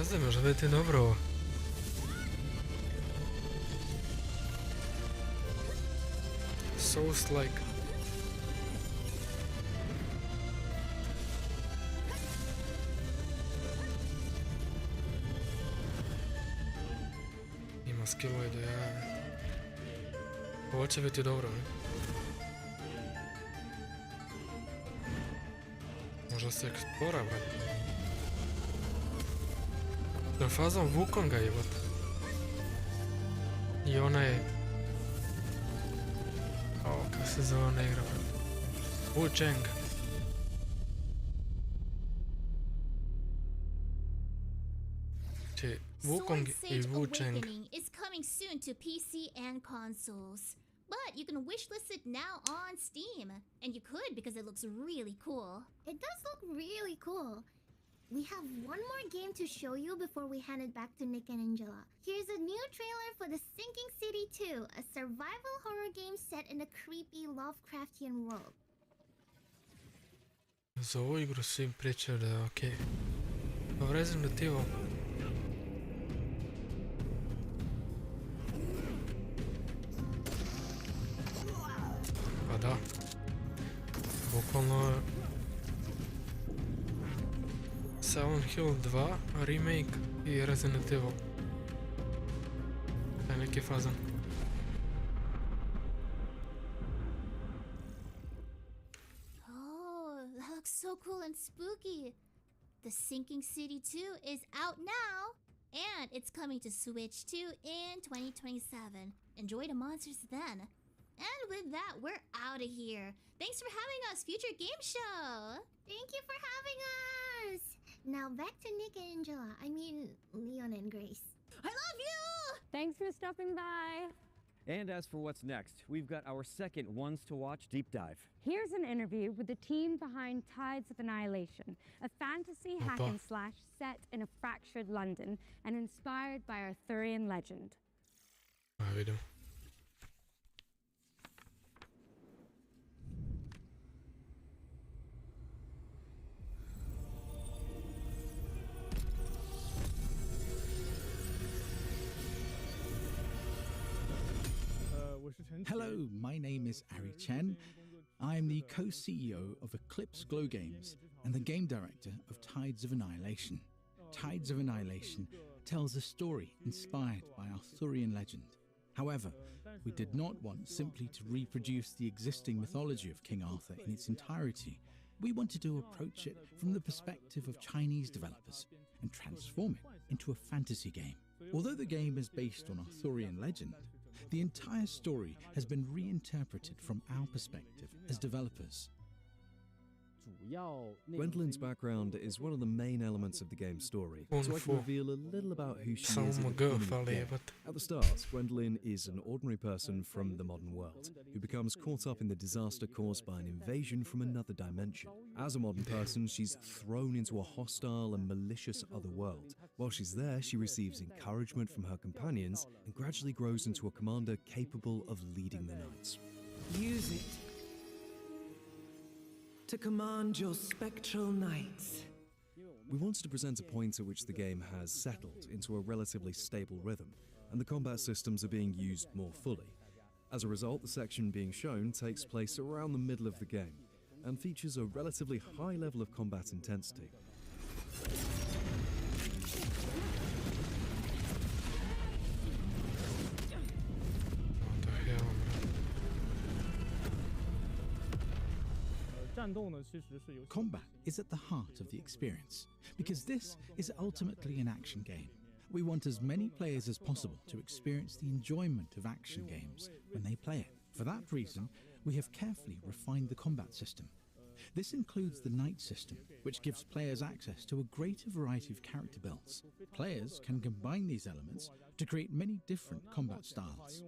Zde może być dobro. Souls-like. Ima skillove do jaja. Ovo će biti dobro, ne? Možda se eksplora, brate. Na fazom Wukonga jebote. I ona je... O, kako se zove ona igra, brate? Wu Cheng. Či, Wukong i Wu Cheng. Awakening is coming soon to PC and consoles. But you can wishlist it now on Steam. And you could because it looks really cool. It does look really cool. We have one more game to show you before we hand it back to Nick and Angela. Here's a new trailer for The Sinking City 2, a survival horror game set in a creepy Lovecraftian world. Za ovu igru su im pričali da je okej. Pa Resident Evil. Pa da. Bukvalno Silent Hill 2, remake i Resident Evil. Taj neki fazan. Oh, that looks so cool and spooky. The Sinking City 2 is out now. And it's coming to Switch 2 in 2027. Enjoy the monsters then. And with that, we're out of here. Thanks for having us, Future Game Show. Thank you for having us. Now back to Nick and Angela. I mean, Leon and Grace. I love you! Thanks for stopping by. And as for what's next, we've got our second Ones to Watch deep dive. Here's an interview with the team behind Tides of Annihilation, a fantasy hack and slash set in a fractured London and inspired by Arthurian legend. Vidim. Hello, my name is Ari Chen. I'm the co-CEO of Eclipse Glow Games and the game director of Tides of Annihilation. Tides of Annihilation tells a story inspired by Arthurian legend. However, we did not want simply to reproduce the existing mythology of King Arthur in its entirety. We wanted to approach it from the perspective of Chinese developers and transform it into a fantasy game. Although the game is based on Arthurian legend, the entire story has been reinterpreted from our perspective as developers. Gwendolyn's background is one of the main elements of the game's story, so I can reveal a little about who she is at the start. Gwendolyn is an ordinary person from the modern world, who becomes caught up in the disaster caused by an invasion from another dimension. As a modern person, she's thrown into a hostile and malicious other world, While she's there, she receives encouragement from her companions and gradually grows into a commander capable of leading the knights. Use it to command your spectral knights. We wanted to present a point at which the game has settled into a relatively stable rhythm, and the combat systems are being used more fully. As a result, the section being shown takes place around the middle of the game, and features a relatively high level of combat intensity. Combat is at the heart of the experience, because this is ultimately an action game. We want as many players as possible to experience the enjoyment of action games when they play it. For that reason, we have carefully refined the combat system. This includes the knight system, which gives players access to a greater variety of character builds. Players can combine these elements to create many different combat styles.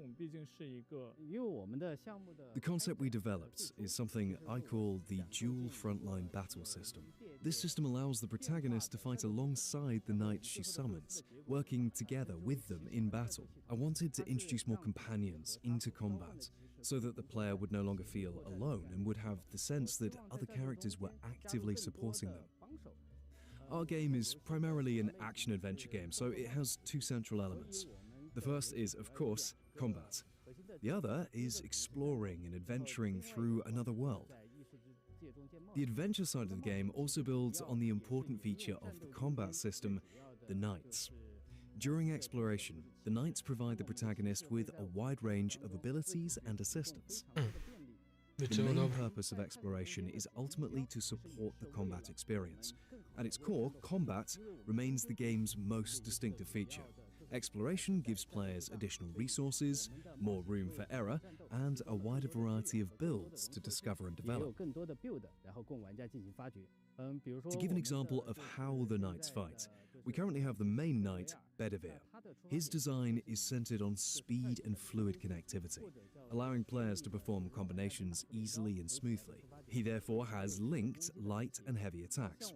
The concept we developed is something I call the dual frontline battle system. This system allows the protagonist to fight alongside the knights she summons, working together with them in battle. I wanted to introduce more companions into combat, so that the player would no longer feel alone and would have the sense that other characters were actively supporting them. Our game is primarily an action-adventure game, so it has two central elements. The first is, of course, combat. The other is exploring and adventuring through another world. The adventure side of the game also builds on the important feature of the combat system, the knights. During exploration, the knights provide the protagonist with a wide range of abilities and assistance. The main purpose of exploration is ultimately to support the combat experience. At its core, combat remains the game's most distinctive feature. Exploration gives players additional resources, more room for error, and a wider variety of builds to discover and develop. To give an example of how the knights fight, we currently have the main knight, Bedivere. His design is centered on speed and fluid connectivity, allowing players to perform combinations easily and smoothly. He therefore has linked light and heavy attacks.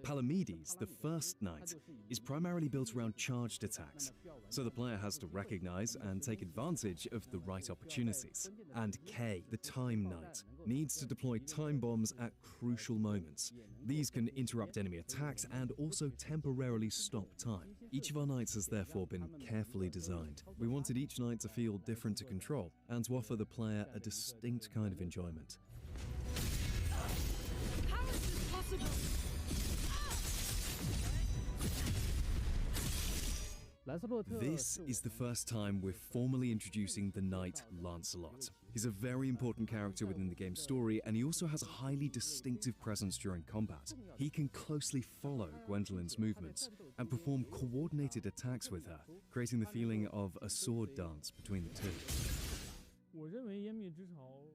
Palamedes, the first knight, is primarily built around charged attacks, so the player has to recognize and take advantage of the right opportunities. And Kay, the time knight, needs to deploy time bombs at crucial moments. These can interrupt enemy attacks and also temporarily stop time. Each of our knights has therefore been carefully designed. We wanted each knight to feel different to control and to offer the player a distinct kind of enjoyment. How is this possible? This is the first time we're formally introducing the knight Lancelot. He's a very important character within the game's story, and he also has a highly distinctive presence during combat. He can closely follow Gwendolyn's movements and perform coordinated attacks with her, creating the feeling of a sword dance between the two.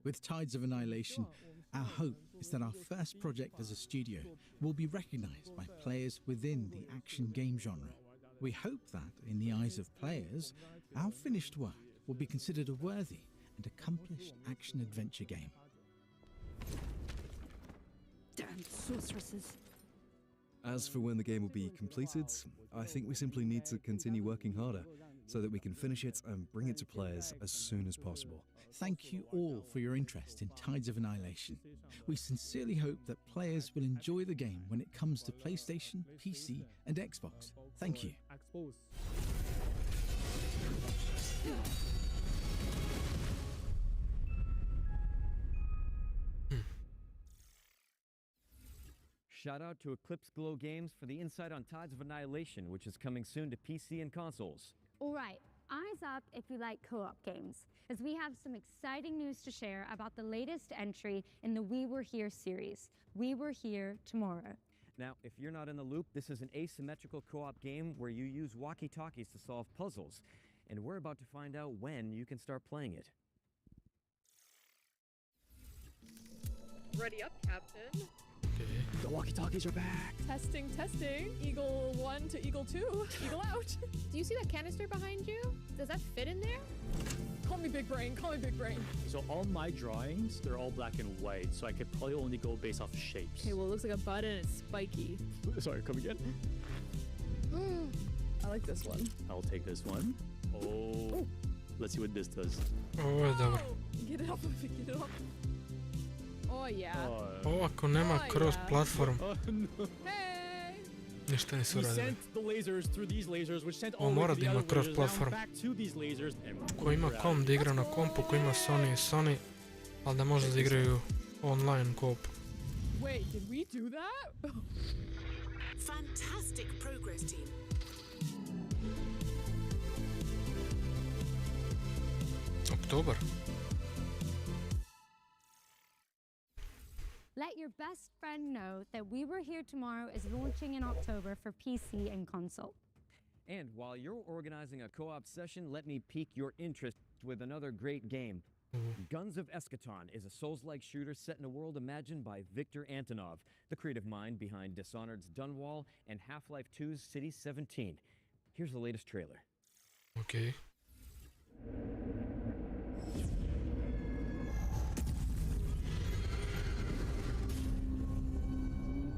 With Tides of Annihilation, our hope is that our first project as a studio will be recognized by players within the action game genre. We hope that, in the eyes of players, our finished work will be considered a worthy and accomplished action-adventure game. Damn sorceresses. As for when the game will be completed, I think we simply need to continue working harder so that we can finish it and bring it to players as soon as possible. Thank you all for your interest in Tides of Annihilation. We sincerely hope that players will enjoy the game when it comes to PlayStation, PC, and Xbox. Thank you. Shout out to Eclipse Glow Games for the insight on Tides of Annihilation, which is coming soon to PC and consoles. All right, eyes up if you like co-op games, as we have some exciting news to share about the latest entry in the We Were Here series, We Were Here Tomorrow. Now, if you're not in the loop, this is an asymmetrical co-op game where you use walkie-talkies to solve puzzles, and we're about to find out when you can start playing it. Ready up, Captain. The walkie-talkies are back! Testing, testing. Eagle 1 to Eagle 2. Eagle out. Do you see that canister behind you? Does that fit in there? Call me big brain, call me big brain. So all my drawings, they're all black and white, so I could probably only go based off shapes. Okay, well it looks like a button and it's spiky. Sorry, come again? I like this one. I'll take this one. Oh, let's see what this does. Ovo je dobro. Get it off of it, get it off. Oh yeah. Ovo ako nema cross platform. Hey! Ništa nisu We radili. sent the lasers through these lasers, which sent Ovo all the way mora to da the ima other cross lasers, now platform. back to these lasers. Ko ima kom da igra na kompu, ko ima Sony, ali da može da igraju online co-op. Wait, did we do that? Fantastic progress, team. Oktobar. Let your best friend know that We Were Here Tomorrow is launching in October for PC and console. And while you're organizing a co-op session, let me pique your interest with another great game. Guns of Eschaton is a Souls-like shooter set in a world imagined by Viktor Antonov, the creative mind behind Dishonored's Dunwall and Half-Life 2's City 17. Here's the latest trailer. Okay.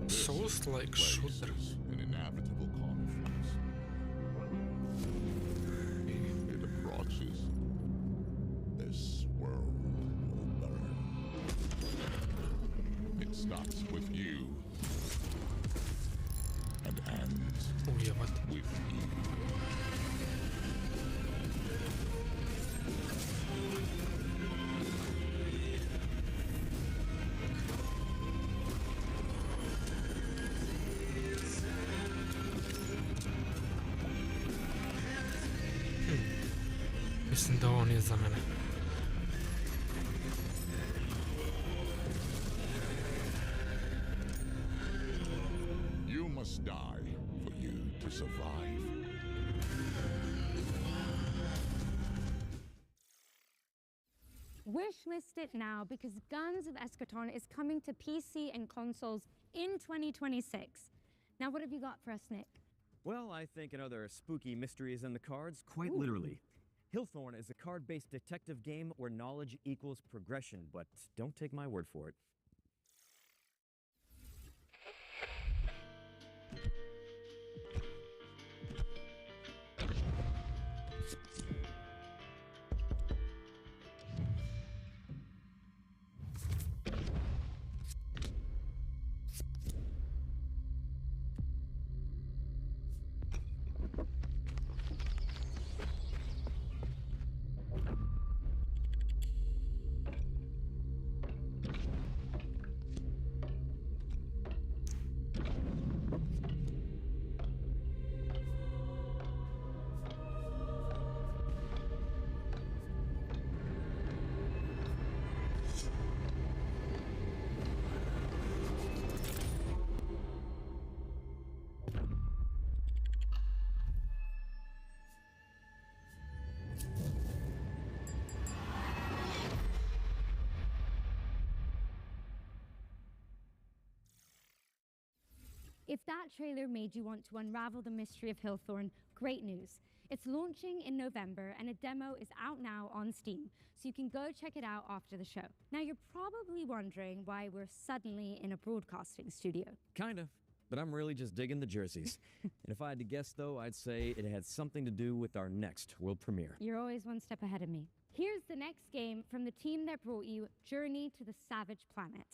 Souls-like shooter. An inevitable conflict. It approaches. This world will burn. It starts with you and ends with you. Mislim da ovo nije za mene. You must die for you to survive. Wishlist it now because Guns of Eschaton is coming to PC and consoles in 2026. Now, what have you got for us, Nick? Well, I think another spooky mystery is in the cards, quite literally. Hillthorn is a card-based detective game where knowledge equals progression, but don't take my word for it. If that trailer made you want to unravel the mystery of Hillthorn, great news. It's launching in November and a demo is out now on Steam, so you can go check it out after the show. Now you're probably wondering why we're suddenly in a broadcasting studio. Kind of, but I'm really just digging the jerseys. And if I had to guess though, I'd say it had something to do with our next world premiere. You're always one step ahead of me. Here's the next game from the team that brought you Journey to the Savage Planet.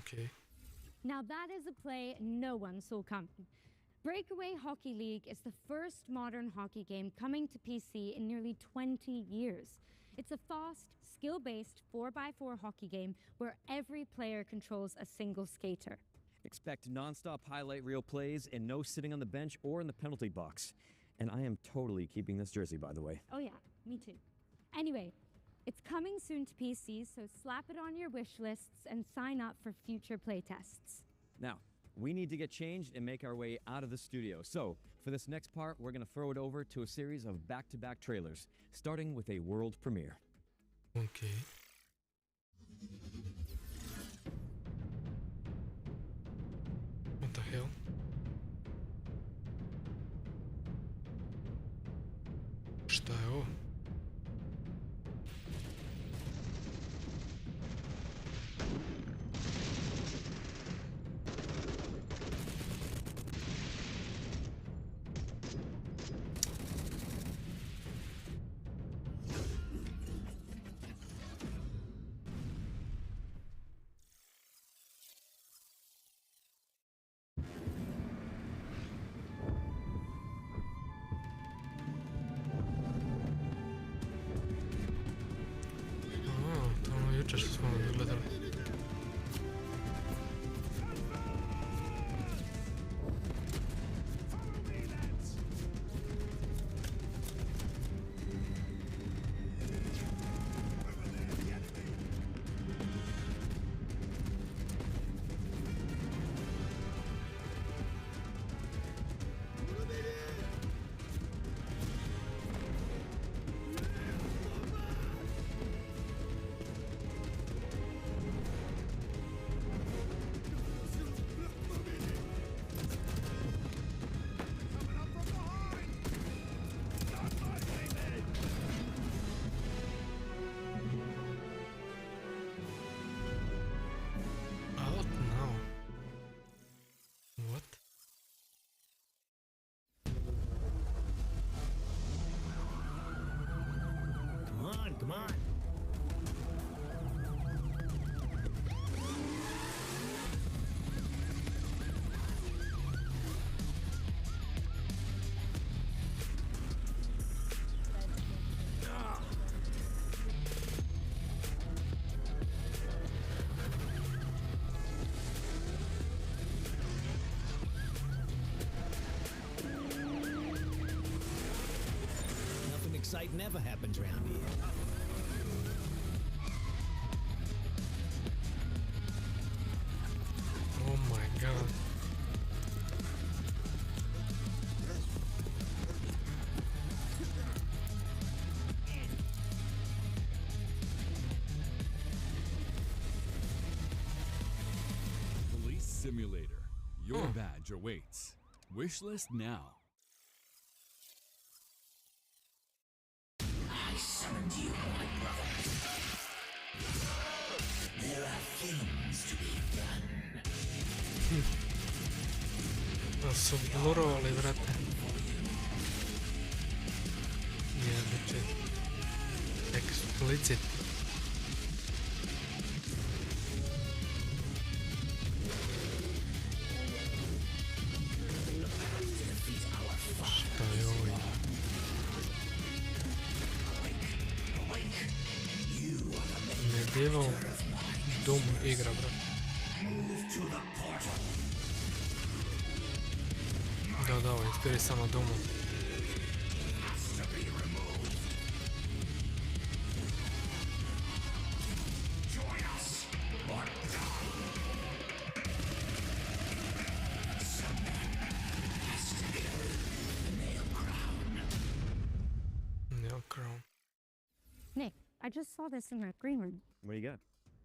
Okay. Now that is a play no one saw coming. Breakaway Hockey League is the first modern hockey game coming to PC in nearly 20 years. It's a fast, skill-based 4x4 hockey game where every player controls a single skater. Expect non-stop highlight reel plays and no sitting on the bench or in the penalty box. And I am totally keeping this jersey, by the way. Oh yeah, me too. Anyway, it's coming soon to PC, so slap it on your wish lists and sign up for future playtests. Now, we need to get changed and make our way out of the studio. So, for this next part, we're going to throw it over to a series of back-to-back trailers, starting with a world premiere. Okay. What the hell? Šta je ovo? Jučer smo gledali. Come on. Nothing exciting ever happens around here. Oh my god. Police Simulator. Your badge awaits. Wishlist now. I summoned you, my brother. There are things to be done. Da su blurovali, vrate. Jebeče. Explicit. Šta je ovo? Medieval Doom igra, brate. Da, ovo inspirisano Doomom. Nail crown. Nick, I just saw this in that green room. What do you got?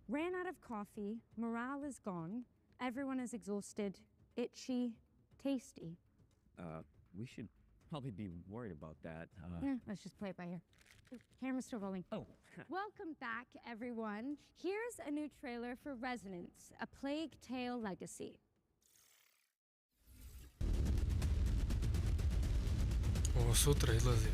Ran out of coffee, morale is gone, everyone is exhausted, itchy, tasty. We should probably be worried about that. Let's just play it by ear. Camera's still rolling. Oh. Welcome back, everyone. Here's a new trailer for Resonance, A Plague Tale Legacy. Ovo sutra izlazi.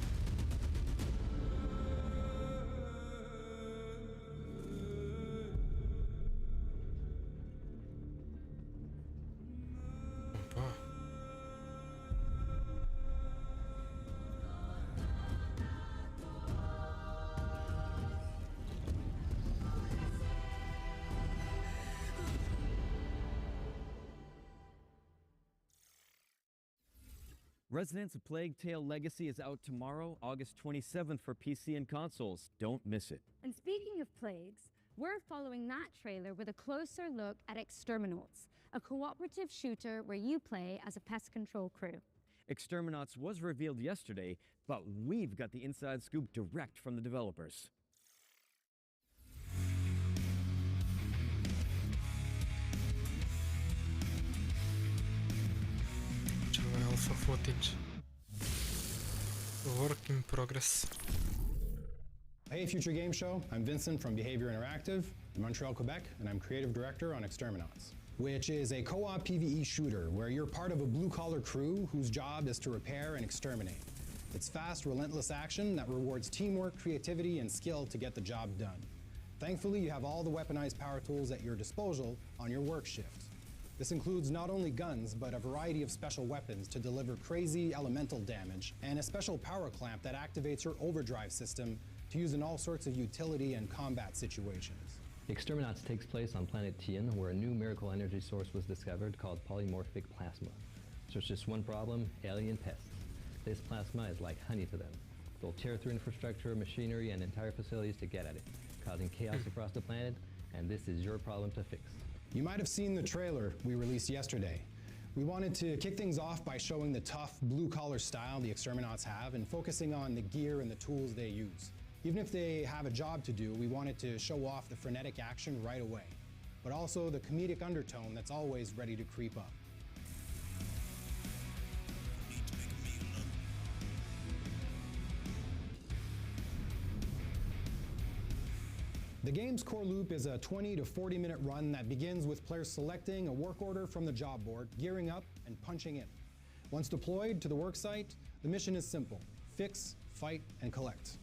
Opa. Residents of Plague Tale Legacy is out tomorrow, August 27th for PC and consoles. Don't miss it. And speaking of plagues, we're following that trailer with a closer look at Exterminauts, a cooperative shooter where you play as a pest control crew. Exterminauts was revealed yesterday, but we've got the inside scoop direct from the developers. Alpha footage. Work in progress. Hey Future Game Show, I'm Vincent from Behavior Interactive in Montreal, Quebec, and I'm creative director on Exterminauts, which is a co-op PvE shooter where you're part of a blue-collar crew whose job is to repair and exterminate. It's fast, relentless action that rewards teamwork, creativity, and skill to get the job done. Thankfully, you have all the weaponized power tools at your disposal on your work shift. This includes not only guns, but a variety of special weapons to deliver crazy elemental damage, and a special power clamp that activates your overdrive system to use in all sorts of utility and combat situations. Exterminauts takes place on planet Tien, where a new miracle energy source was discovered called polymorphic plasma. So it's just one problem: alien pests. This plasma is like honey to them. They'll tear through infrastructure, machinery, and entire facilities to get at it, causing chaos across the planet, and this is your problem to fix. You might have seen the trailer we released yesterday. We wanted to kick things off by showing the tough, blue-collar style the Exterminauts have and focusing on the gear and the tools they use. Even if they have a job to do, we wanted to show off the frenetic action right away, but also the comedic undertone that's always ready to creep up. The game's core loop is a 20 to 40 minute run that begins with players selecting a work order from the job board, gearing up, and punching in. Once deployed to the work site, the mission is simple: fix, fight, and collect.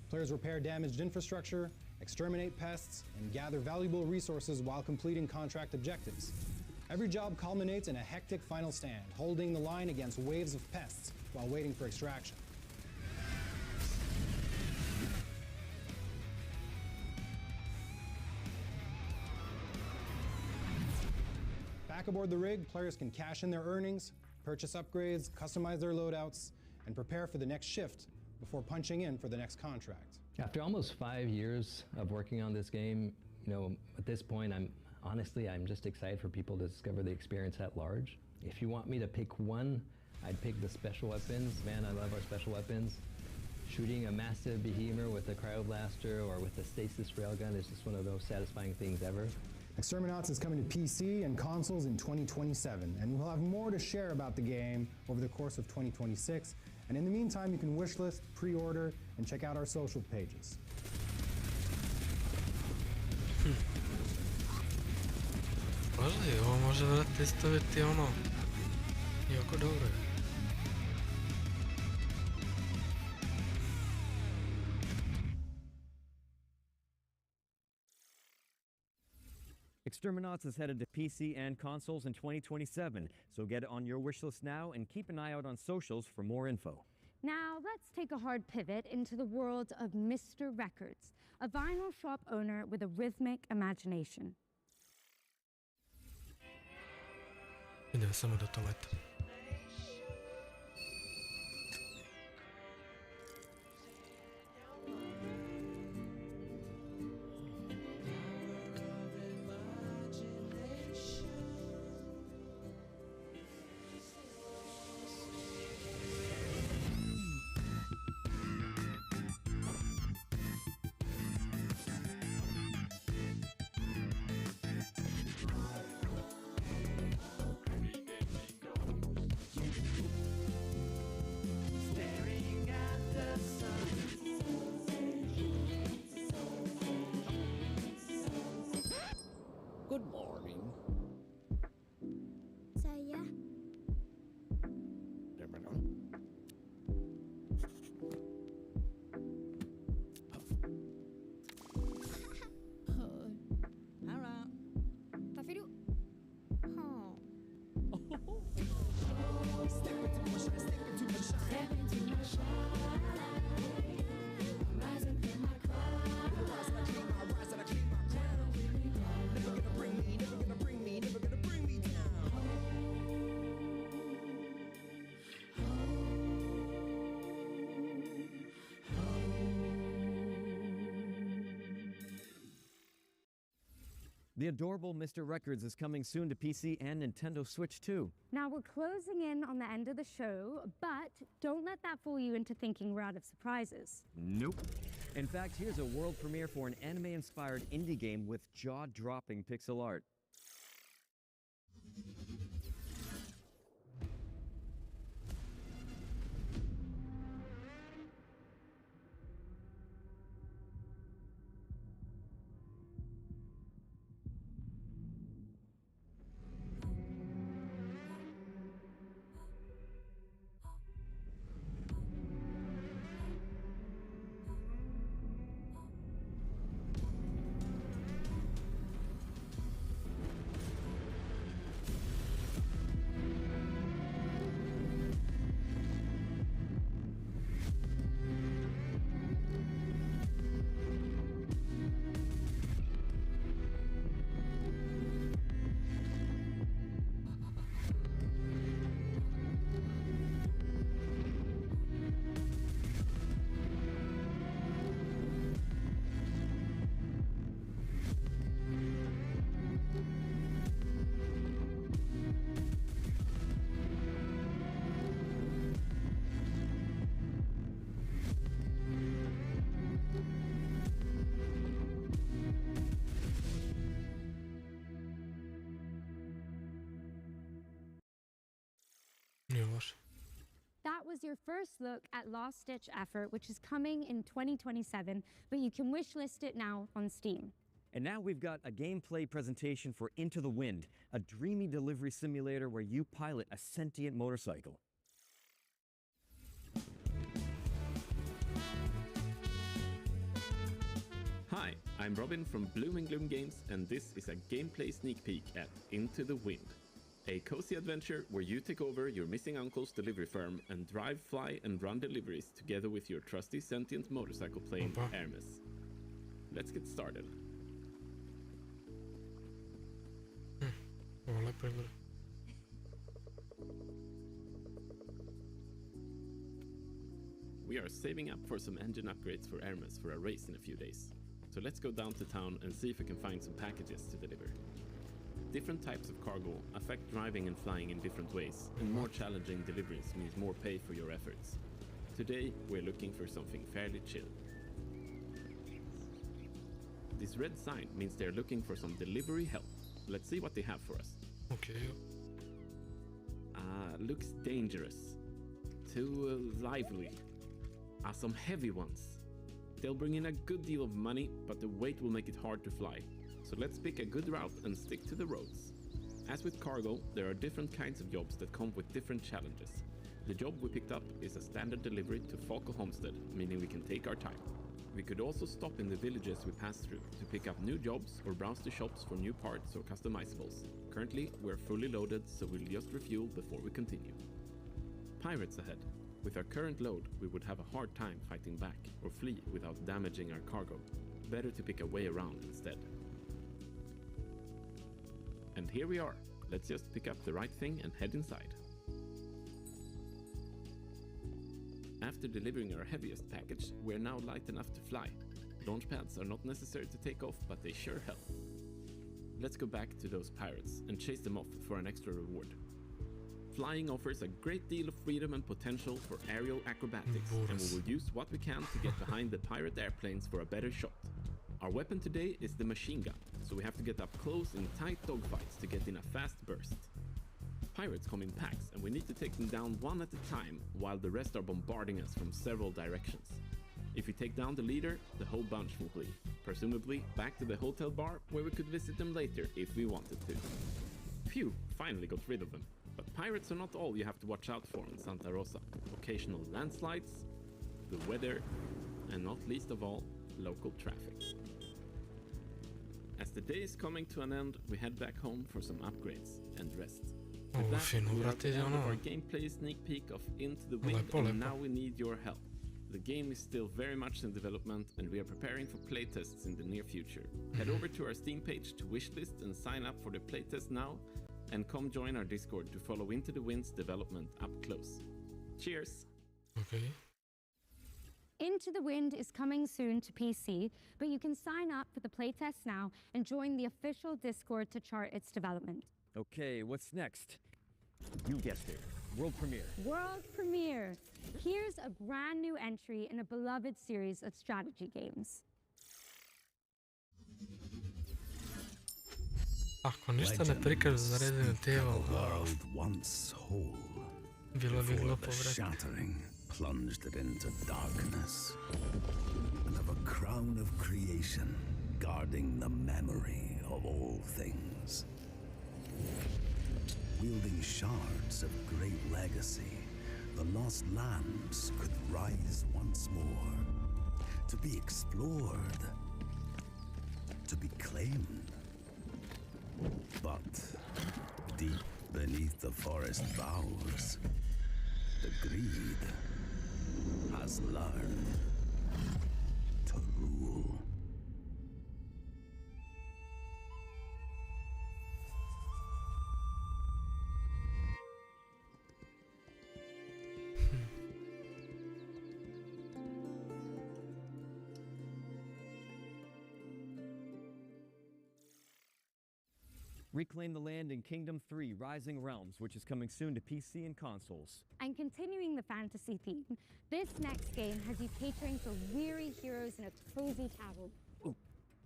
Players repair damaged infrastructure, exterminate pests, and gather valuable resources while completing contract objectives. Every job culminates in a hectic final stand, holding the line against waves of pests while waiting for extraction. Back aboard the rig, players can cash in their earnings, purchase upgrades, customize their loadouts, and prepare for the next shift before punching in for the next contract. After almost 5 years of working on this game, at this point, I'm just excited for people to discover the experience at large. If you want me to pick one, I'd pick the special weapons. Man, I love our special weapons. Shooting a massive behemoth with a cryoblaster or with a stasis railgun is just one of those satisfying things ever. Exterminauts is coming to PC and consoles in 2027, and we'll have more to share about the game over the course of 2026. And in the meantime, you can wishlist, pre-order, and check out our social pages. Pazi, ovo može vrati staviti jako dobro. Exterminauts is headed to PC and consoles in 2027, so get it on your wish list now and keep an eye out on socials for more info. Now, let's take a hard pivot into the world of Mr. Records, a vinyl shop owner with a rhythmic imagination. Idem samo do toaleta. The adorable Mr. Records is coming soon to PC and Nintendo Switch too. Now we're closing in on the end of the show, but don't let that fool you into thinking we're out of surprises. Nope. In fact, here's a world premiere for an anime-inspired indie game with jaw-dropping pixel art. That was your first look at Last Ditch Effort, which is coming in 2027, but you can wishlist it now on Steam. And now we've got a gameplay presentation for Into the Wind, a dreamy delivery simulator where you pilot a sentient motorcycle. Hi, I'm Robin from Bloom & Gloom Games, and this is a gameplay sneak peek at Into the Wind. A cozy adventure where you take over your missing uncle's delivery firm and drive, fly, and run deliveries together with your trusty sentient motorcycle plane, Hermes. Let's get started. We are saving up for some engine upgrades for Hermes for a race in a few days. So let's go down to town and see if we can find some packages to deliver. Different types of cargo affect driving and flying in different ways, and more challenging deliveries means more pay for your efforts. Today, we're looking for something fairly chill. This red sign means they're looking for some delivery help. Let's see what they have for us. Okay. Looks dangerous. Too lively. Some heavy ones. They'll bring in a good deal of money, but the weight will make it hard to fly. So let's pick a good route and stick to the roads. As with cargo, there are different kinds of jobs that come with different challenges. The job we picked up is a standard delivery to Falco Homestead, meaning we can take our time. We could also stop in the villages we pass through to pick up new jobs or browse the shops for new parts or customizables. Currently, we're fully loaded, so we'll just refuel before we continue. Pirates ahead. With our current load, we would have a hard time fighting back or flee without damaging our cargo. Better to pick a way around instead. And here we are. Let's just pick up the right thing and head inside. After delivering our heaviest package, we're now light enough to fly. Launch pads are not necessary to take off, but they sure help. Let's go back to those pirates and chase them off for an extra reward. Flying offers a great deal of freedom and potential for aerial acrobatics, and we will use what we can to get behind the pirate airplanes for a better shot. Our weapon today is the machine gun, so we have to get up close in tight dogfights to get in a fast burst. Pirates come in packs, and we need to take them down one at a time, while the rest are bombarding us from several directions. If we take down the leader, the whole bunch will flee, presumably back to the hotel bar, where we could visit them later if we wanted to. Phew, finally got rid of them. But pirates are not all you have to watch out for in Santa Rosa. Occasional landslides, the weather, and not least of all, local traffic. As the day is coming to an end, we head back home for some upgrades and rest. With that, we are at the end of our gameplay sneak peek of Into the Wind, and now we need your help. The game is still very much in development, and we are preparing for playtests in the near future. Head over to our Steam page to wishlist and sign up for the playtest now, and come join our Discord to follow Into the Wind's development up close. Cheers! Okay. Into the Wind is coming soon to PC, but you can sign up for the playtest now and join the official Discord to chart its development. Okay, what's next? You guessed it. World premiere. World premiere! Here's a brand new entry in a beloved series of strategy games. Ako ništa ne prikažu za Resident Evil, once whole, bilo bi before glupo, the brate. shattering plunged it into darkness, and of a crown of creation guarding the memory of all things. Wielding shards of great legacy, the lost lands could rise once more, to be explored, to be claimed. But deep beneath the forest boughs, the greed has learned to rule. Reclaim the Land in Kingdom 3 Rising Realms, which is coming soon to PC and consoles. And continuing the fantasy theme, this next game has you catering for weary heroes in a cozy tower. Ooh,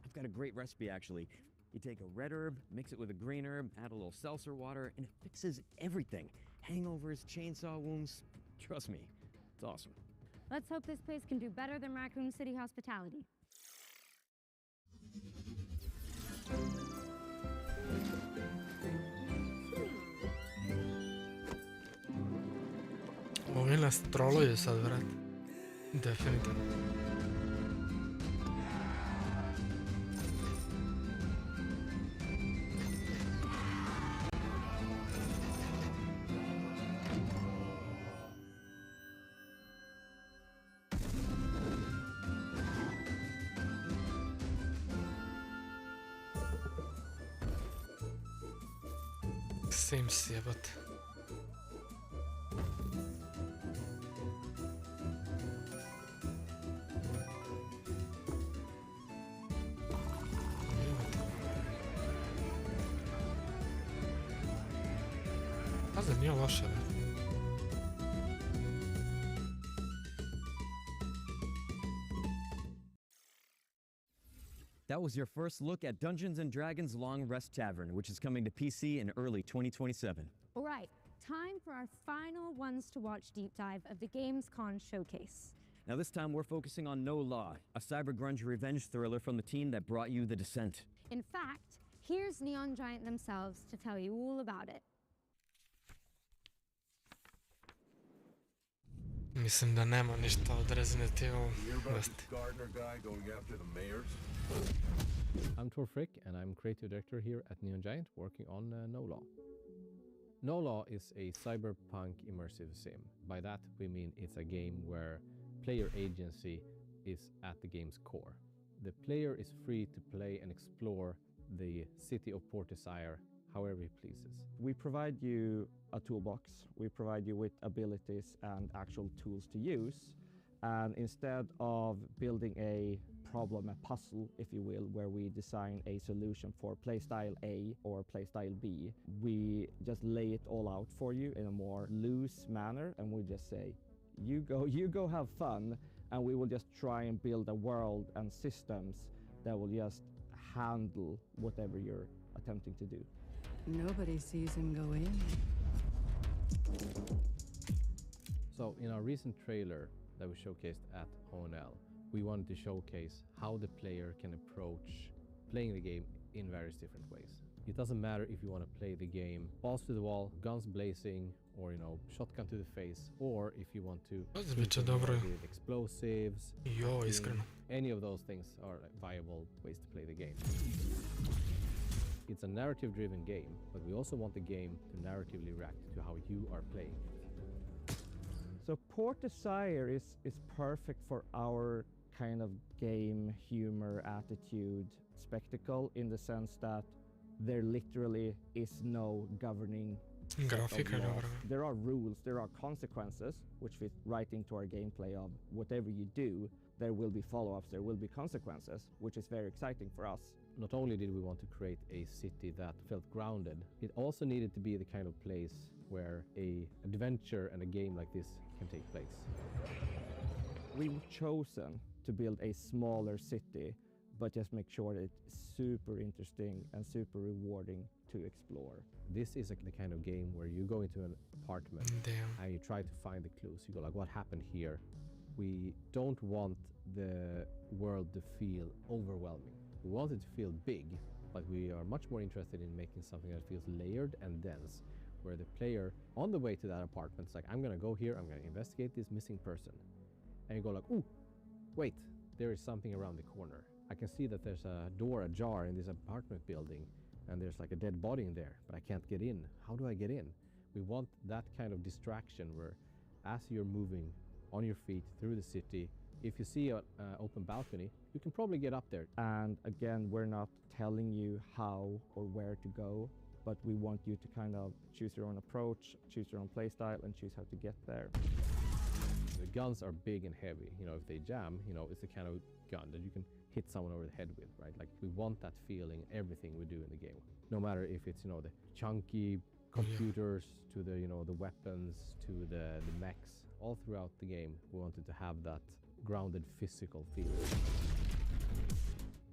I've got a great recipe actually. You take a red herb, mix it with a green herb, add a little seltzer water, and it fixes everything. Hangovers, chainsaw wounds, trust me, it's awesome. Let's hope this place can do better than Raccoon City hospitality. Ovi nas troluju sad, vrat. Definitivno. Sims jebate. Pazi, nije loše, ne? That was your first look at Dungeons & Dragons Long Rest Tavern, which is coming to PC in early 2027. All right, time for our final ones to watch deep dive of the Gamescom showcase. Now this time we're focusing on No Law, a cyber grunge revenge thriller from the team that brought you The Descent. In fact, here's Neon Giant themselves to tell you all about it. Mislim da nema ništa od Resident Evil. I'm Tor Frick, and I'm creative director here at Neon Giant, working on No Law. No Law is a cyberpunk immersive sim. By that we mean it's a game where player agency is at the game's core. The player is free to play and explore the city of Port Desire however he pleases. We provide you a toolbox, we provide you with abilities and actual tools to use, and instead of building a problem, a puzzle, if you will, where we design a solution for playstyle A or playstyle B, we just lay it all out for you in a more loose manner, and we just say, you go have fun, and we will just try and build a world and systems that will just handle whatever you're attempting to do. Nobody sees him go in. So in our recent trailer that we showcased at ONL, we wanted to showcase how the player can approach playing the game in various different ways. It doesn't matter if you want to play the game balls to the wall, guns blazing, or shotgun to the face, or if you want to with explosives, hacking, any of those things are viable ways to play the game. It's a narrative-driven game, but we also want the game to narratively react to how you are playing it. So Port Desire is perfect for our kind of game humor, attitude, spectacle, in the sense that there literally is no governing Grafika je dobra. There are rules, there are consequences, which fit right into our gameplay of whatever you do, there will be follow-ups, there will be consequences, which is very exciting for us. Not only did we want to create a city that felt grounded, it also needed to be the kind of place where an adventure and a game like this can take place. We've chosen to build a smaller city, but just make sure that it's super interesting and super rewarding to explore. This is the kind of game where you go into an apartment and you try to find the clues. You go like, what happened here? We don't want the world to feel overwhelming. We want it to feel big, but we are much more interested in making something that feels layered and dense, where the player on the way to that apartment is like, I'm gonna go here, I'm gonna investigate this missing person. And you go like, ooh, wait, there is something around the corner. I can see that there's a door ajar in this apartment building and there's like a dead body in there, but I can't get in. How do I get in? We want that kind of distraction where as you're moving on your feet through the city, if you see an open balcony, you can probably get up there. And again, we're not telling you how or where to go, but we want you to kind of choose your own approach, choose your own playstyle, and choose how to get there. The guns are big and heavy. You know, if they jam, you know, it's the kind of gun that you can hit someone over the head with, right? Like, we want that feeling everything we do in the game. No matter if it's, you know, the chunky computers to the, you know, the weapons to the mechs. All throughout the game, we wanted to have that grounded physical feeling.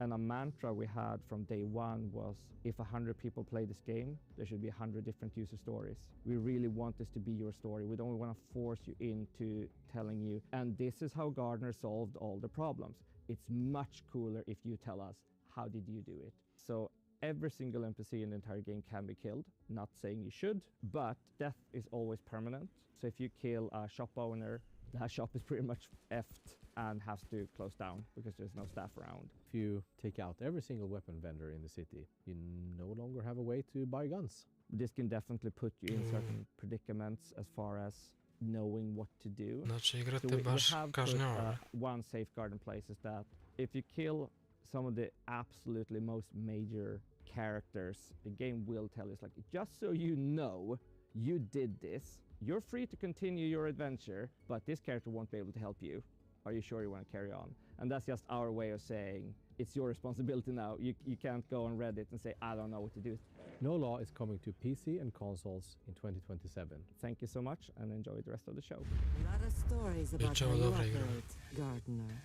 And a mantra we had from day one was, if 100 people play this game, there should be 100 different user stories. We really want this to be your story. We don't want to force you into telling you, and this is how Gardner solved all the problems. It's much cooler if you tell us, how did you do it? So every single NPC in the entire game can be killed. Not saying you should, but death is always permanent. So if you kill a shop owner, that shop is pretty much effed and has to close down because there's no staff around. If you take out every single weapon vendor in the city, you no longer have a way to buy guns. This can definitely put you in certain predicaments as far as knowing what to do. Znači, So igrate we baš have put, kažnjavanje. one safeguard in place is that if you kill some of the absolutely most major characters, the game will tell us, like, just so you know, you did this. You're free to continue your adventure, but this character won't be able to help you. Are you sure you want to carry on? And that's just our way of saying, it's your responsibility now. You can't go on Reddit and say, I don't know what to do. No Law is coming to PC and consoles in 2027. Thank you so much and enjoy the rest of the show. A lot of stories about Biće how ovo you dobra igra. operate, Gardner.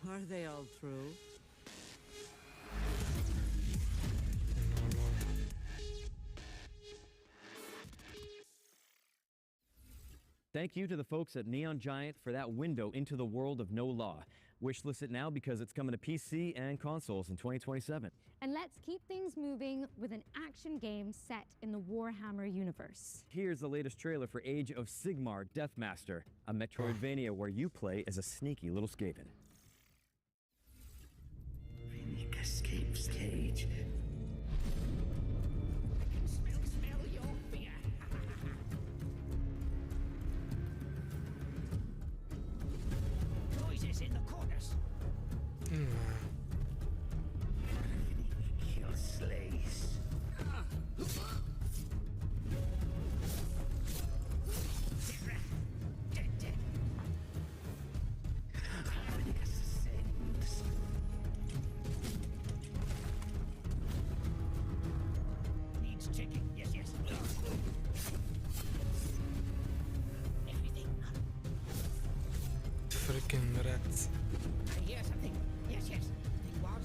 Are they all true? Thank you to the folks at Neon Giant for that window into the world of No Law. Wishlist it now because it's coming to PC and consoles in 2027. And let's keep things moving with an action game set in the Warhammer universe. Here's the latest trailer for Age of Sigmar Deathmaster, a Metroidvania where you play as a sneaky little Skaven. Rinnik escapes cage. Smell your fear. Noises in the corners. Kill slays. Needs checking. Yes, yes. Everything. Freaking rats. I hear something. Yes, yes. It was.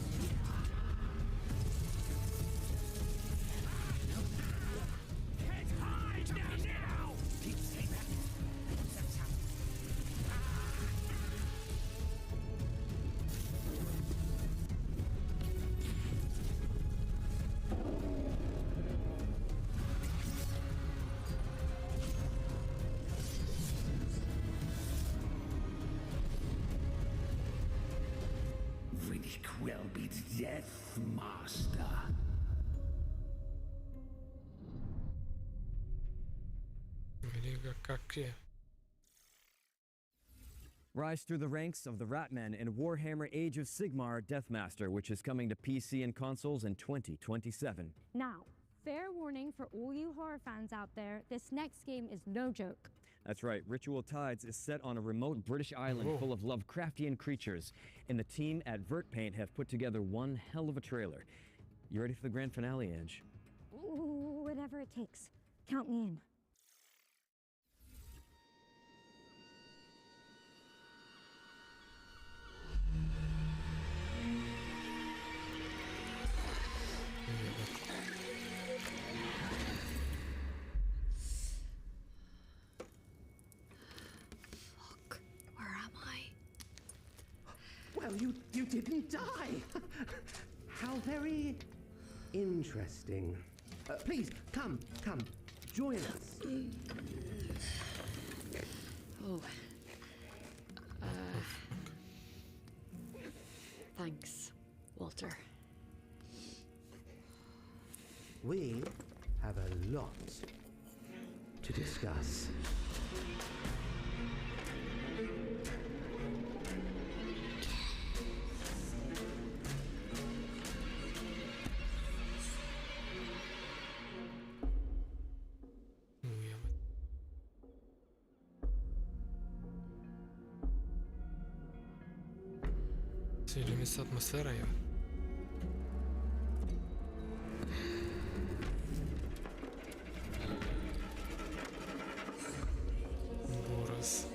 Can't hide now. Keep saying that. That's how. Riddick will be the Death Master. Vidi ga kak je. Rise through the ranks of the Ratmen in Warhammer Age of Sigmar Deathmaster, which is coming to PC and consoles in 2027. Now, fair warning for all you horror fans out there, this next game is no joke. That's right, Ritual Tides is set on a remote British island full of Lovecraftian creatures, and the team at VertPaint have put together one hell of a trailer. You ready for the grand finale, Ange? Ooh, whatever it takes. Count me in. Where am I? Well, you didn't die. How very interesting. Please, come, join us. Oh. Thanks, Walter. We have a lot to discuss. Sviđa mi se atmosfera, ja. Buraz.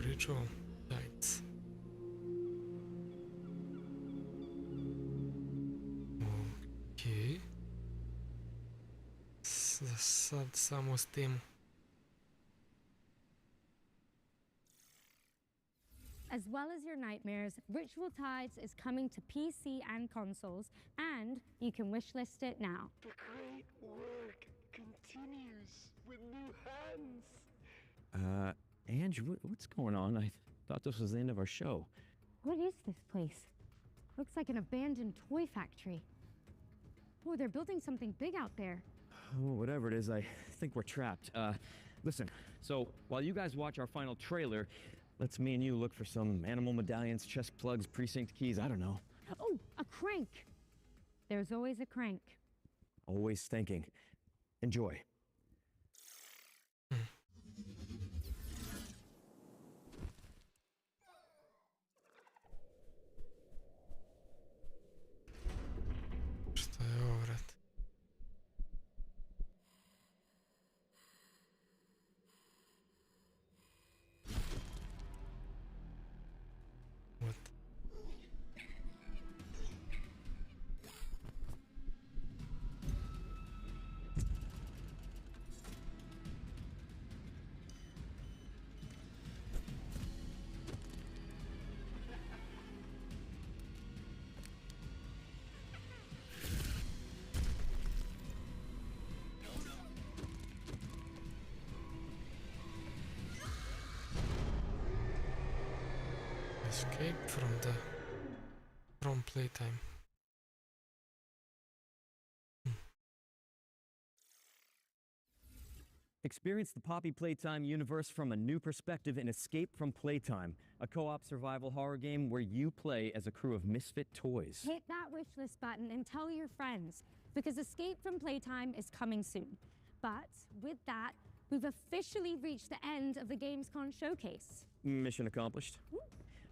Ritual Tides. Ok. Za sad samo s tim. As well as your nightmares, Ritual Tides is coming to PC and consoles, and you can wishlist it now. The great work continues with new hands. Ange, what's going on? I thought this was the end of our show. What is this place? Looks like an abandoned toy factory. Oh, they're building something big out there. Oh, whatever it is, I think we're trapped. Listen, so while you guys watch our final trailer, let's me and you look for some animal medallions, chest plugs, precinct keys, I don't know. Oh, a crank. There's always a crank. Always thinking. Enjoy. Šta je ovo, vrat? What? Escape from playtime. Experience the Poppy Playtime universe from a new perspective in Escape from Playtime, a co-op survival horror game where you play as a crew of misfit toys. Hit that wishlist button and tell your friends, because Escape from Playtime is coming soon. But with that, we've officially reached the end of the Gamescom showcase. Mission accomplished.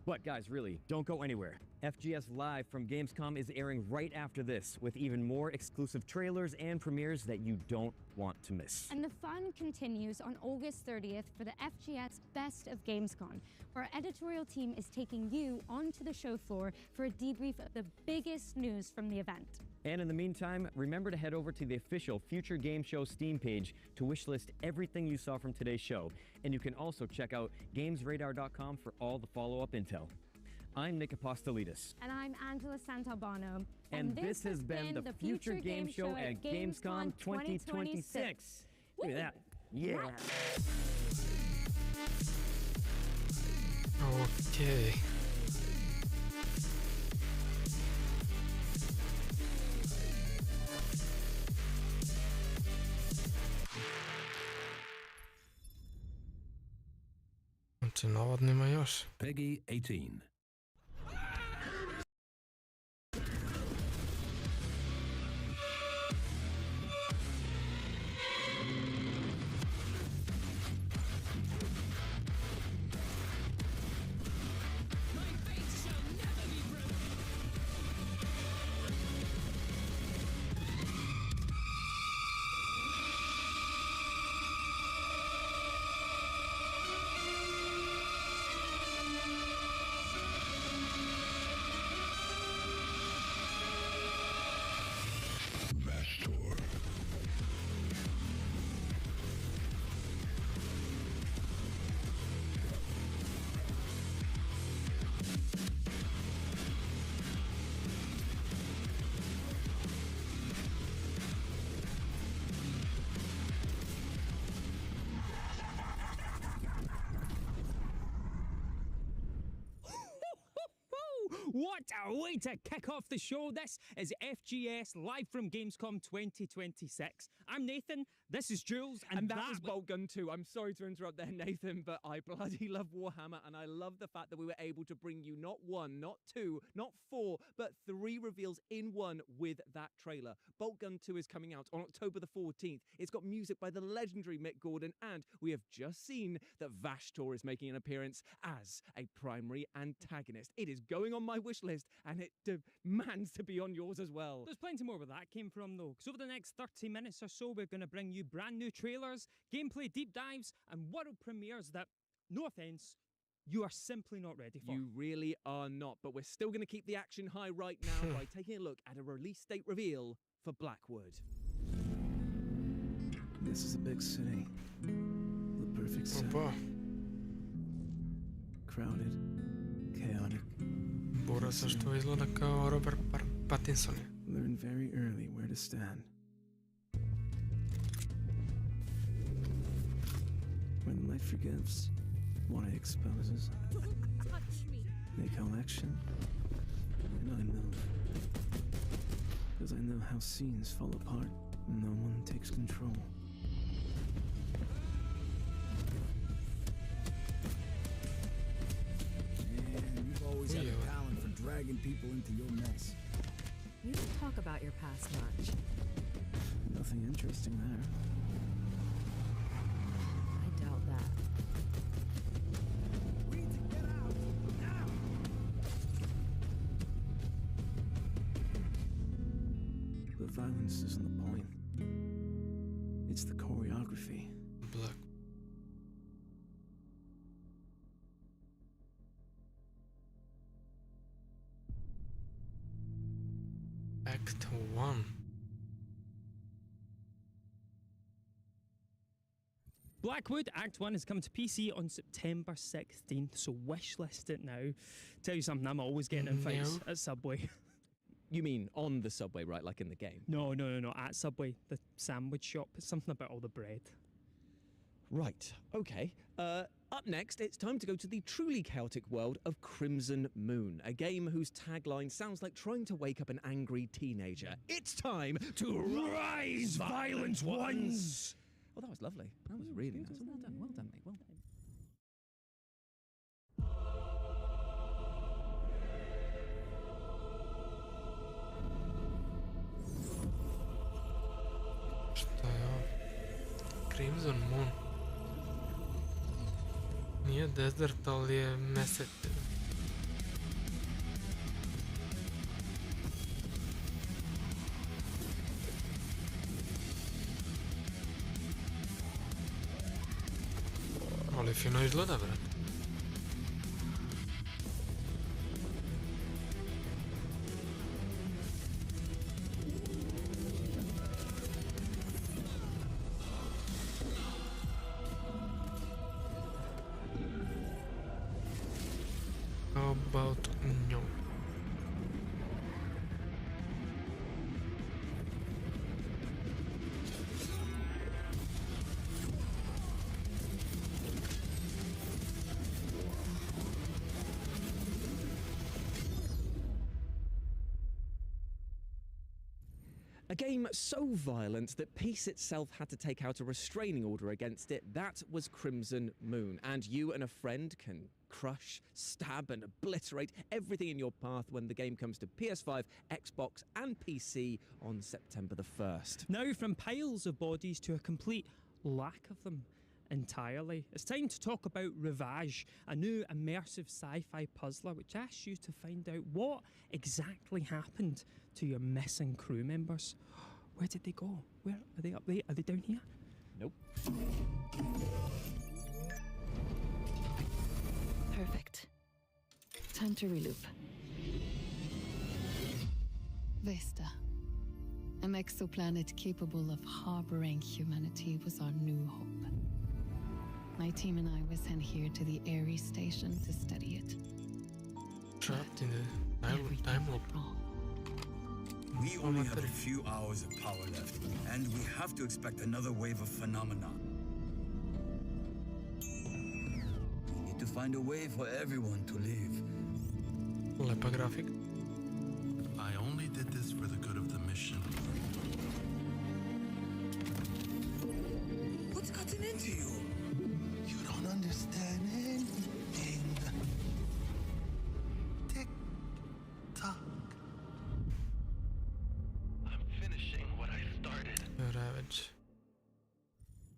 But guys, really, don't go anywhere. FGS Live from Gamescom is airing right after this, with even more exclusive trailers and premieres that you don't want to miss. And the fun continues on August 30th for the FGS Best of Gamescom, where our editorial team is taking you onto the show floor for a debrief of the biggest news from the event. And in the meantime, remember to head over to the official Future Game Show Steam page to wishlist everything you saw from today's show. And you can also check out GamesRadar.com for all the follow-up intel. I'm Nick Apostolidis. And I'm Angela Santalbano. And this has been the Future Game Show at Gamescom 2026. Look at that. Yeah. Okej. Znači, navodno još. Peggy 18. What a way to kick off the show. This is FGS live from Gamescom 2026. I'm Nathan, this is Jules, and that was Boltgun 2. I'm sorry to interrupt there, Nathan, but I bloody love Warhammer, and I love the fact that we were able to bring you not one, not two, not four, but 3 reveals in one with that trailer. Boltgun 2 is coming out on October the 14th. It's got music by the legendary Mick Gordon, and we have just seen that Vashtor is making an appearance as a primary antagonist. It is going on my wish list, and it demands to be on yours as well. There's plenty more where that came from, though, because over the next 30 minutes or so, we're going to bring you brand new trailers, gameplay deep dives, and world premieres that, no offense, you are simply not ready for. You really are not, but we're still going to keep the action high right now by taking a look at a release date reveal for Blackwood. This is a big city. The perfect city. Crowded, chaotic. Bora se što izgleda kao Robert Pattinson. Learn very early where to stand. When life forgives, what it exposes. Don't touch me. They call action, and I move. Because I know how scenes fall apart when no one takes control. Man, you've always had a talent for dragging people into your mess. You don't talk about your past much. Nothing interesting there. I doubt that. We need to get out now. The violence isn't the point. It's the choreography. Black. Act 1. Blackwood Act 1 is coming to PC on September 16th, so wishlist it now. Tell you something, I'm always getting in fights at Subway. You mean on the Subway, right? Like in the game? No, at Subway, the sandwich shop. It's something about all the bread. Right, okay. Up next, it's time to go to the truly chaotic world of Crimson Moon, a game whose tagline sounds like trying to wake up an angry teenager. It's time to rise, violent ones! Oh, that was lovely. That was really nice. Well done, mate, well done. Šta je ovo? Crimson Moon. Nije desert, ali je mesec. Ali fino izgleda, brat. A game so violent that peace itself had to take out a restraining order against it. That was Crimson Moon. And you and a friend can crush, stab, and obliterate everything in your path when the game comes to PS5, Xbox, and PC on September the 1st. Now, from piles of bodies to a complete lack of them entirely, it's time to talk about Ravage, a new immersive sci-fi puzzler which asks you to find out what exactly happened to your missing crew members. Where did they go? Where are they? Up there? Are they down here? Nope. Perfect. Time to reloop. Vesta. An exoplanet capable of harboring humanity was our new hope. My team and I were sent here to the Ares station to study it. Trapped in the time loop. We only have a few hours of power left, and we have to expect another wave of phenomena. We need to find a way for everyone to live. Lepographic. I only did this for the good of the mission. What's gotten into you? You don't understand anything. Tick tock. I'm finishing what I started. Ravage.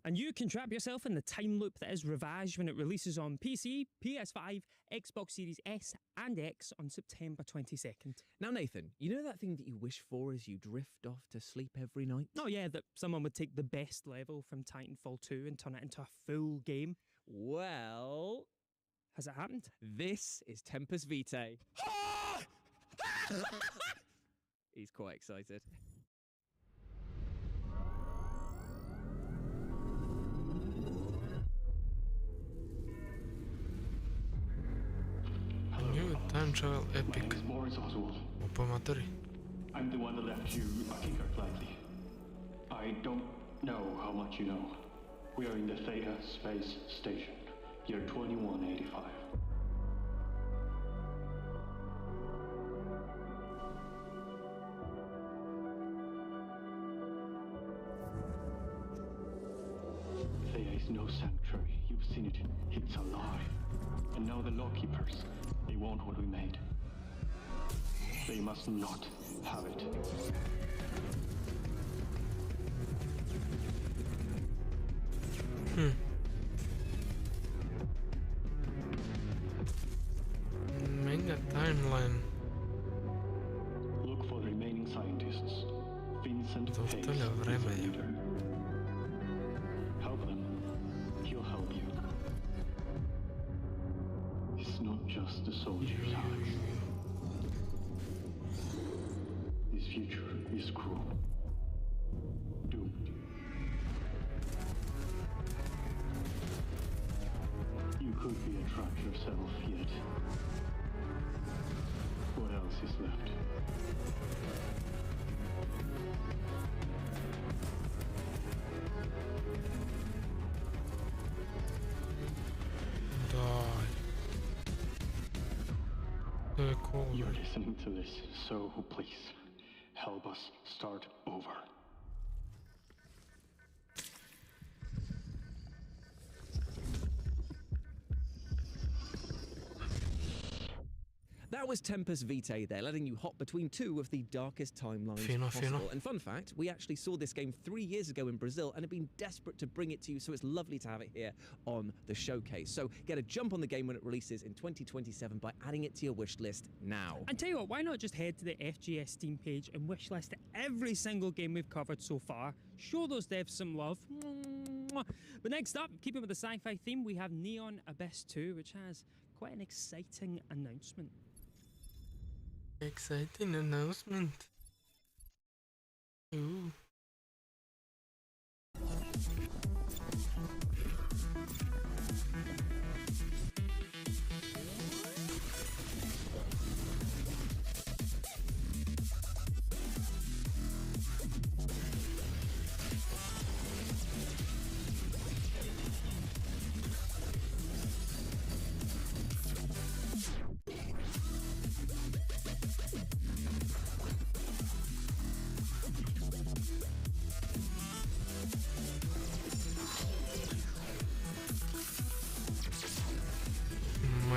And you can trap yourself in the time loop that is Ravage when it releases on PC, PS5, Xbox Series S and X on September 22nd. Now, Nathan, you know that thing that you wish for as you drift off to sleep every night? Oh yeah, that someone would take the best level from Titanfall 2 and turn it into a full game. Well, has it happened? This is Tempest Vitae. He's quite excited. New time travel epic. Opa materi. I'm the one that left you a kicker lightly. I don't know how much you know. We are in the Theta Space Station, year 2185. Thea is no sanctuary. You've seen it. It's alive. And now the lawkeepers, they want what we made. They must not have it. Mega timeline. Look for the remaining scientists. Vincent Hayes, Dostali vreme. leader. Help them. He'll help you. It's not just the soldiers' eyes. This future is cruel. Doomed. You could be a trap yourself yet. What else is left? You're listening to this, so please help us start over. That was Tempest Vitae there, letting you hop between two of the darkest timelines possible. And fun fact, we actually saw this game 3 years ago in Brazil and have been desperate to bring it to you, so it's lovely to have it here on the showcase. So get a jump on the game when it releases in 2027 by adding it to your wish list now. And tell you what, why not just head to the FGS Steam page and wishlist every single game we've covered so far? Show those devs some love. But next up, keeping with the sci-fi theme, we have Neon Abyss 2, which has quite an exciting announcement. Exciting announcement. Ooh.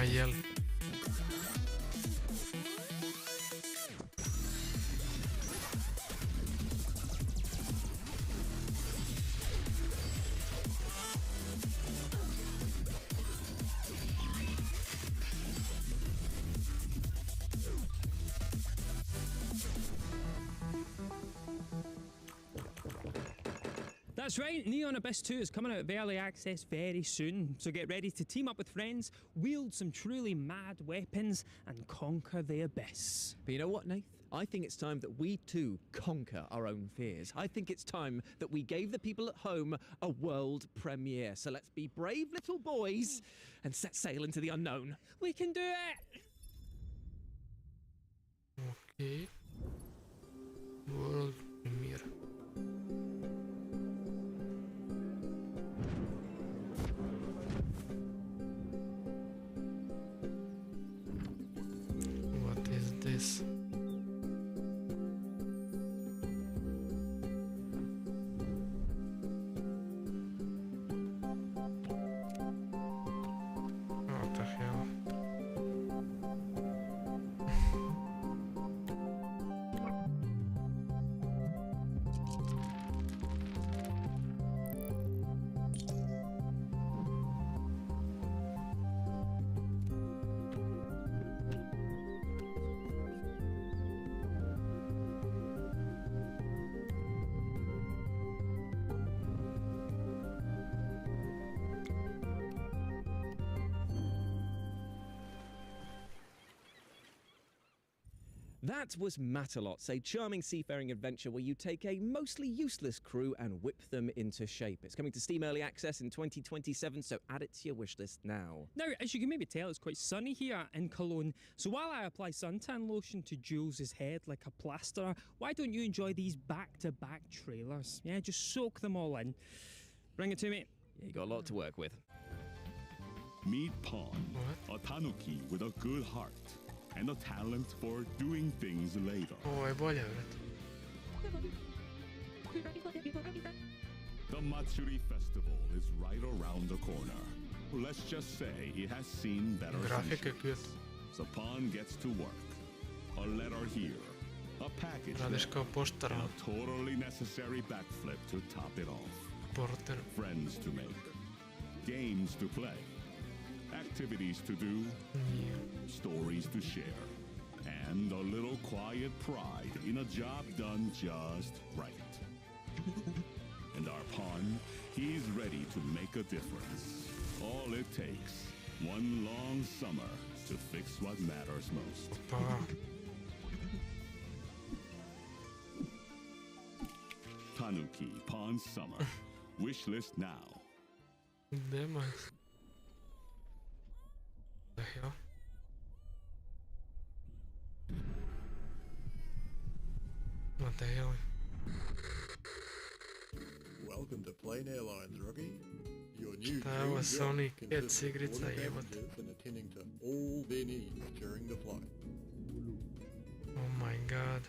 jeli. That's right, Neon Abyss 2 is coming out of early access very soon, so get ready to team up with friends, wield some truly mad weapons, and conquer the abyss. But you know what, Nath? I think it's time that we too conquer our own fears. I think it's time that we gave the people at home a world premiere. So let's be brave little boys and set sail into the unknown. We can do it! Okay. World premiere. What is this? What the hell? That was Matterlots, a charming seafaring adventure where you take a mostly useless crew and whip them into shape. It's coming to Steam Early Access in 2027, so add it to your wishlist now. Now, as you can maybe tell, it's quite sunny here in Cologne, so while I apply suntan lotion to Jules' head like a plasterer, why don't you enjoy these back-to-back trailers? Yeah, just soak them all in. Bring it to me. Yeah, you got a lot to work with. Meet Pawn, a tanuki with a good heart and a talent for doing things later. Ovo je bolje, The Matsuri Festival is right around the corner. Let's just say it has seen better Grafika je cute. So Pawn gets to work. A letter here, a package Radiš there, kao poštar. and a totally necessary backflip to top it off. Porter. Friends to make, games to play, activities to do, stories to share, and a little quiet pride in a job done just right. And our Pawn, he's ready to make a difference. All it takes, one long summer to fix what matters most. Tanuki Pawn Summer. Wishlist now. Demons. The hell? What the hell? Welcome to Plane Airlines, rookie. Your new Šta ovo Sonic Kids igrica jebote? and attending to all their needs during the flight. Oh my god.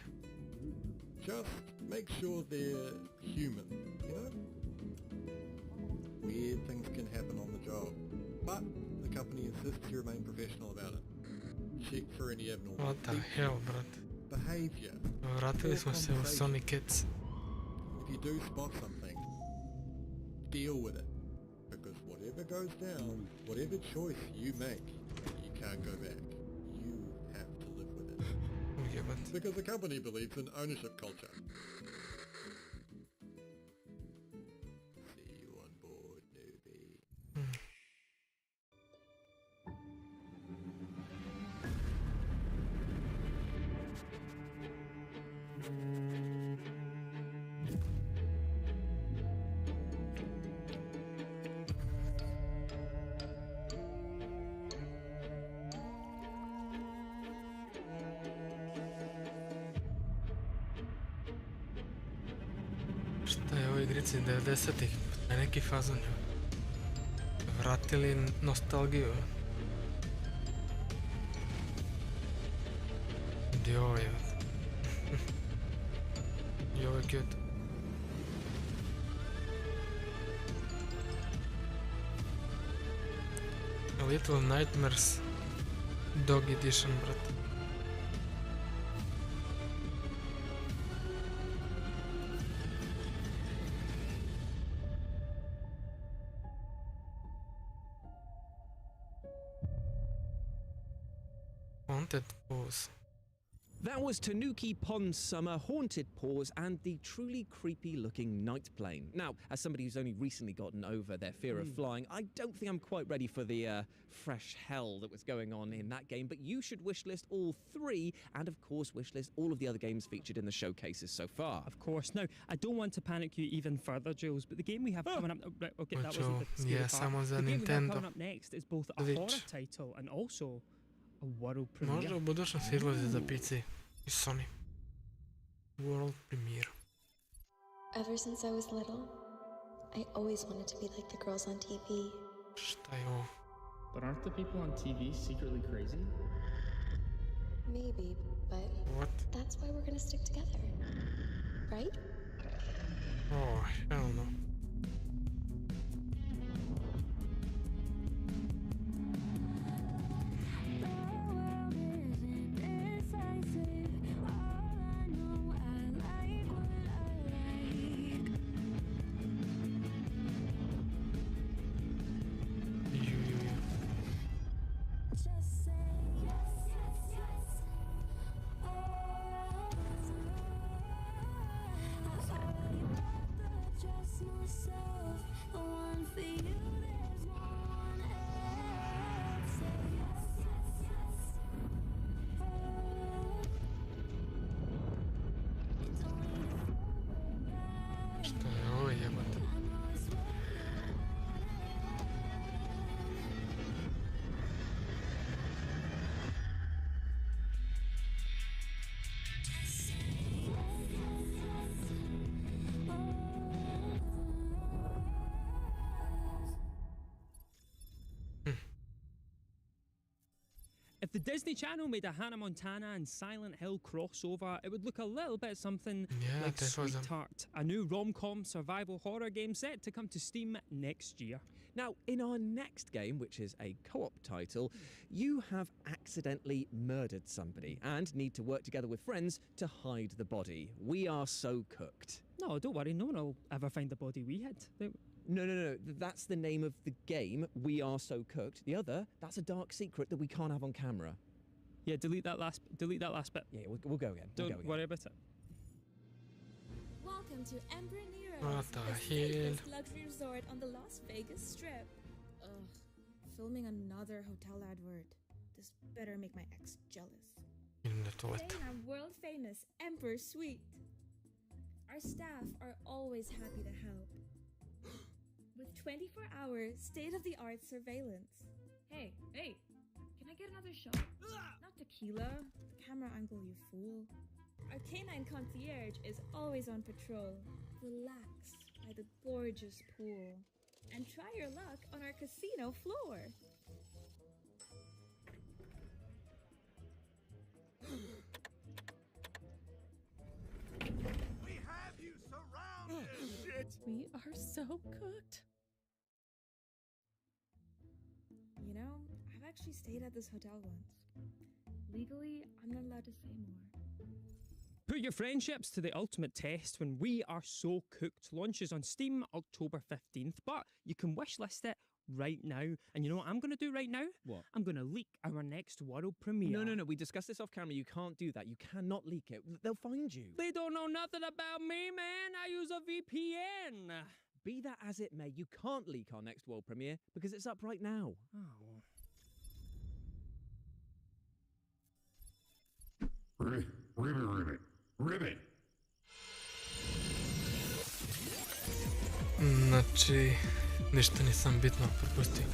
Just make sure they're human, you know? Weird things can happen on the job, but the company insists you remain professional about it. Check for any abnormal What the hell, brat? behavior. Vratili smo se u Sonic Kids. If you do spot something, deal with it. Because whatever goes down, whatever choice you make, you can't go back. You have to live with it. Okay, but... Because the company believes in ownership culture. See you on board, newbie. Šta je u igrici 90-ih? Neki fazon. Vratili nostalgiju. Gdje ovo je? I ovo je cute. A Little Nightmares Dog Edition, brate. Haunted pose. That was Tanuki Pond Summer, Haunted Paws, and the truly creepy looking night plane. Now, as somebody who's only recently gotten over their fear of flying, I don't think I'm quite ready for the fresh hell that was going on in that game, but you should wishlist all 3, and of course wishlist all of the other games featured in the showcases so far. Of course. Now, I don't want to panic you even further, Jules, but the game we have coming up... Right, okay, that wasn't the scary part. Someone's a The game we have Nintendo coming up next is both a Switch. horror title and also a world premiere. Možda u budućnosti izlazi za PC i Sony. World premiere. Ever since I was little, I always wanted to be like the girls on TV. Šta je ovo? But aren't the people on TV secretly crazy? Maybe, but that's why we're gonna stick together. Right? Oh, hell no. Šta je ovo jebate? If the Disney Channel made a Hannah Montana and Silent Hill crossover, it would look a little bit something like this was Sweetheart, a new rom-com survival horror game set to come to Steam next year. Now, in our next game, which is a co-op title, you have accidentally murdered somebody and need to work together with friends to hide the body. We are so cooked. No, don't worry, no one will ever find the body we hid. No. That's the name of the game, We Are So Cooked. The other, that's a dark secret that we can't have on camera. Yeah, delete that last bit. Yeah, we'll go again. Don't worry about it. Welcome to Ember Nero's, What the safest luxury resort on the Las Vegas Strip. Ugh, filming another hotel advert. This better make my ex jealous. Stay in our world-famous Ember Suite. Our staff are always happy to help. With 24-hour state-of-the-art surveillance. Hey, can I get another shot? Not tequila, the camera angle, you fool. Our canine concierge is always on patrol. Relax by the gorgeous pool. And try your luck on our casino floor. We have you surrounded! Shit! We are so cooked. You know, I've actually stayed at this hotel once. Legally, I'm not allowed to say more. Put your friendships to the ultimate test when We Are So Cooked launches on Steam October 15th, but you can wishlist it right now. And you know what I'm going to do right now? What? I'm going to leak our next world premiere. No. We discussed this off camera. You can't do that. You cannot leak it. They'll find you. They don't know nothing about me, man. I use a VPN. Be that as it may, you can't leak our next world premiere because it's up right now. Oh. Ribbit. Znači, ništa nisam bitno propustio.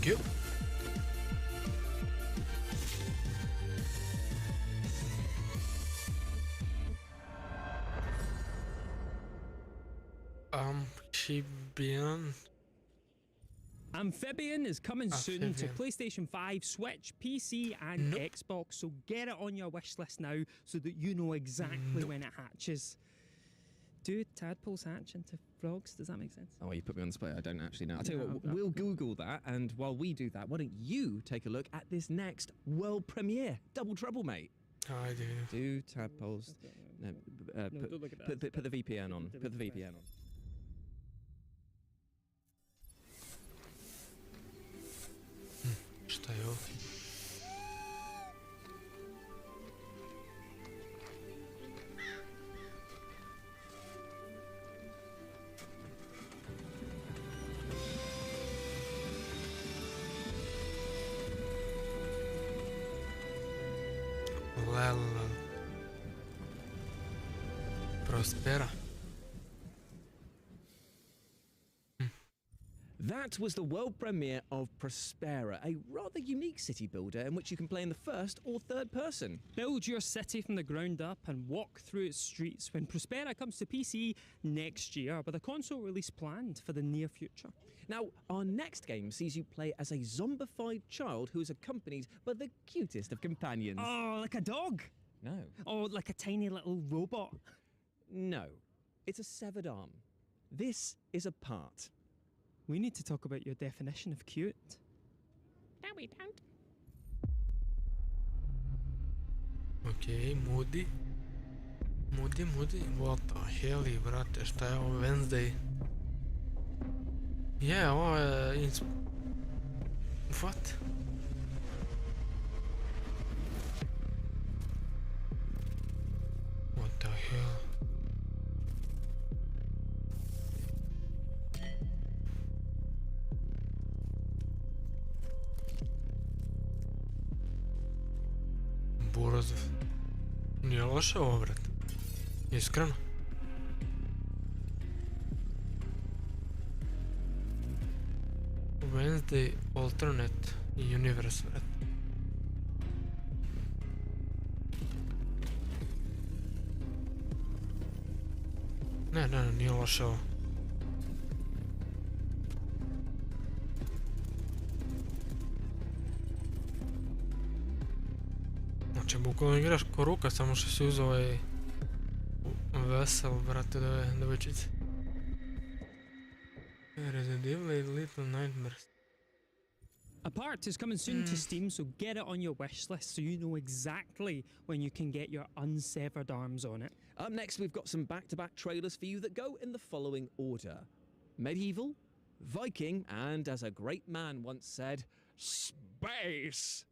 Thank you. Amphibian. Amphibian is coming soon to Amphibian. PlayStation 5, Switch, PC, and Nope. Xbox, so get it on your wish list now so that you know exactly when it hatches. Do tadpoles hatch into frogs? Does that make sense? Oh, you put me on the spot. I don't actually know. I'll tell you No, what, I'm- we'll Google that, and while we do that, why don't you take a look at this next world premiere? Double trouble, mate. Oh, I do. Do tadpoles... No, don't look at that. put the VPN on. Put the VPN on. Šta je ovo? Lel. Prospera. That was the world premiere of Prospera, a rather unique city builder in which you can play in the first or third person. Build your city from the ground up and walk through its streets when Prospera comes to PC next year, with a console release planned for the near future. Now, our next game sees you play as a zombified child who is accompanied by the cutest of companions. Oh, like a dog? No. Oh, like a tiny little robot? No. It's a severed arm. This is a part. We need to talk about your definition of cute. No, we don't. Okay, Moody. Moody. What the hell, brate, šta je ovo Wednesday? Je, ovo je... What? What the hell? Burazov. Nije loše ovo, brat. Iskreno. Wednesday Alternate Universe, brat. Ne, nije loše ovo. Znači, bukvalno igraš ko ruka, samo što si uzeo ovaj vesel, brate, devojčice. Resident Evil i Little Nightmares. A part is coming soon to Steam, so get it on your wish list so you know exactly when you can get your unsevered arms on it. Up next, we've got some back-to-back trailers for you that go in the following order. Medieval, Viking, and as a great man once said, space!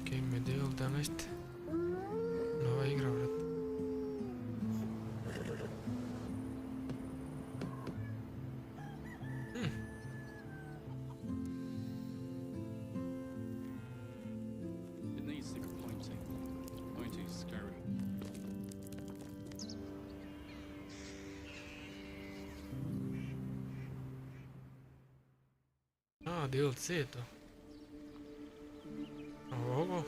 Ok, Medieval 11. Nova igra, brat. It needs to be pointing. Pointing is scary. DLC je to. A ovo?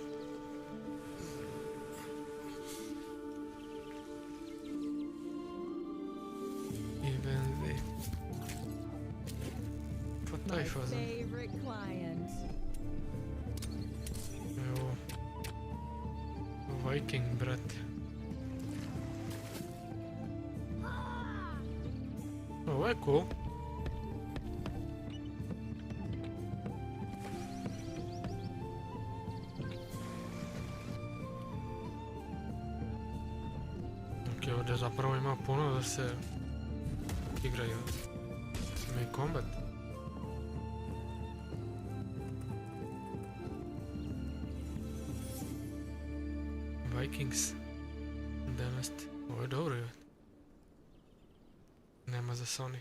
I Wednesday. Pa taj fazon. Evo. Viking, brate. Ovo je cool. Ovdje zapravo ima puno da se igraju. Ima i combat. Vikings 11. Ovo je dobro, je. Nema za Sony.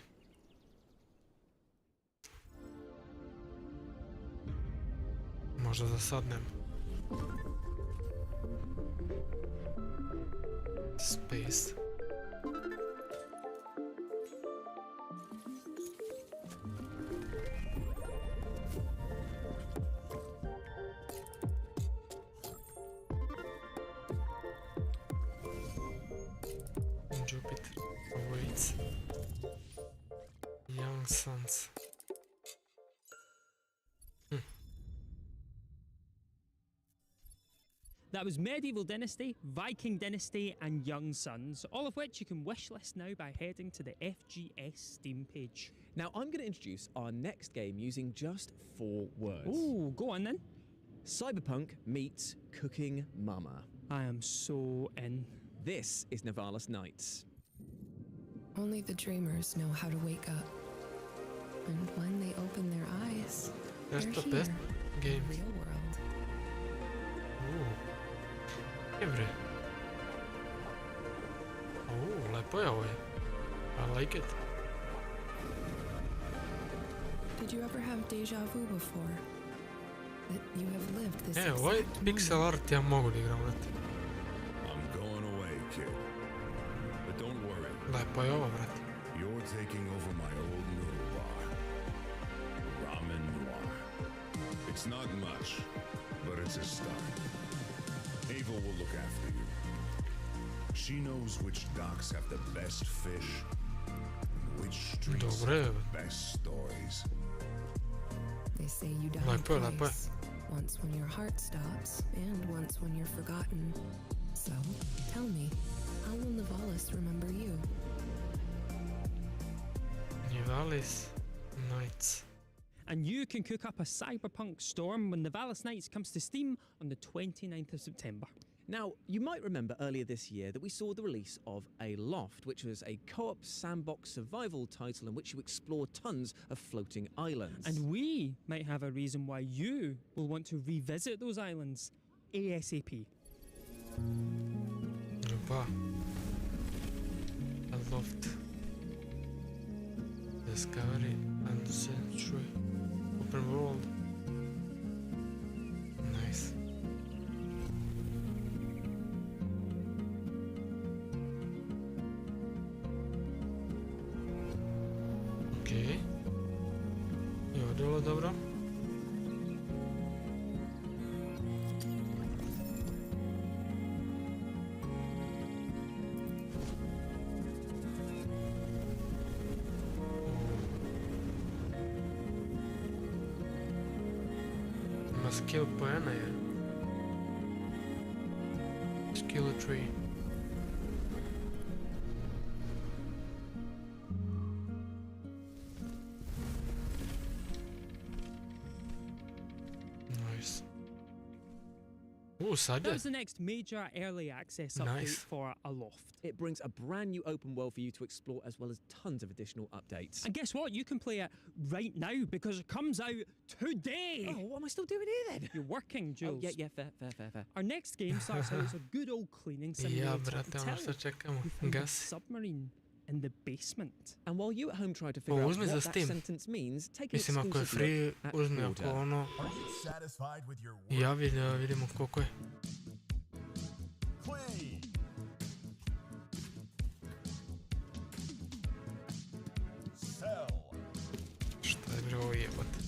Možda za sad nema. Space. Sons. That was Medieval Dynasty, Viking Dynasty, and Young Sons, all of which you can wishlist now by heading to the FGS Steam page. Now, I'm going to introduce our next game using just 4 words. Ooh, go on then. Cyberpunk meets Cooking Mama. I am so in. This is Novalis Nights. Only the dreamers know how to wake up. And when they open their eyes, that's they're the here, best game. in the real world. Ooh. Dobre. Oh, lepo je ovo. I like it. Did you ever have deja vu before? That you have lived this ovo je pixel art, ja mogu da igram, brate. I'm going away, kid. But don't worry. Lepo je ovo, brate. You're taking over my old noodle bar. Ramen noir. It's not much, but it's a start. Ava will look after you. She knows which docks have the best fish, and which streets have the best stories. They say you die twice. Once when your heart stops, and once when you're forgotten. So, tell me, how will Novalis remember you? Novalis Nights. And you can cook up a cyberpunk storm when Novalis Nights comes to Steam on the 29th of September. Now, you might remember earlier this year that we saw the release of Aloft, which was a co-op sandbox survival title in which you explore tons of floating islands. And we might have a reason why you will want to revisit those islands ASAP. Opa. Aloft. Discovery and Century. Open world. Nice. Okay. I ovo delo dobro. Ima skill poena je. Skill tree. Nice. Oh, sad. That was the next major early access update for Aloft. It brings a brand new open world for you to explore, as well as tons of additional updates. And guess what? You can play it right now because it comes out today. Oh, what am I still doing here then? You're working, Jules. Oh, yeah, fair. Our next game starts out as a good old cleaning simulator. Ja, brate, ono što čekamo. Gasi. Submarine in the basement. And while you at home try to figure out what that sentence means, take an Mislim, ako je free, uzmi ako ono. Ja vidimo koliko je. Šta je bre ovo jebate?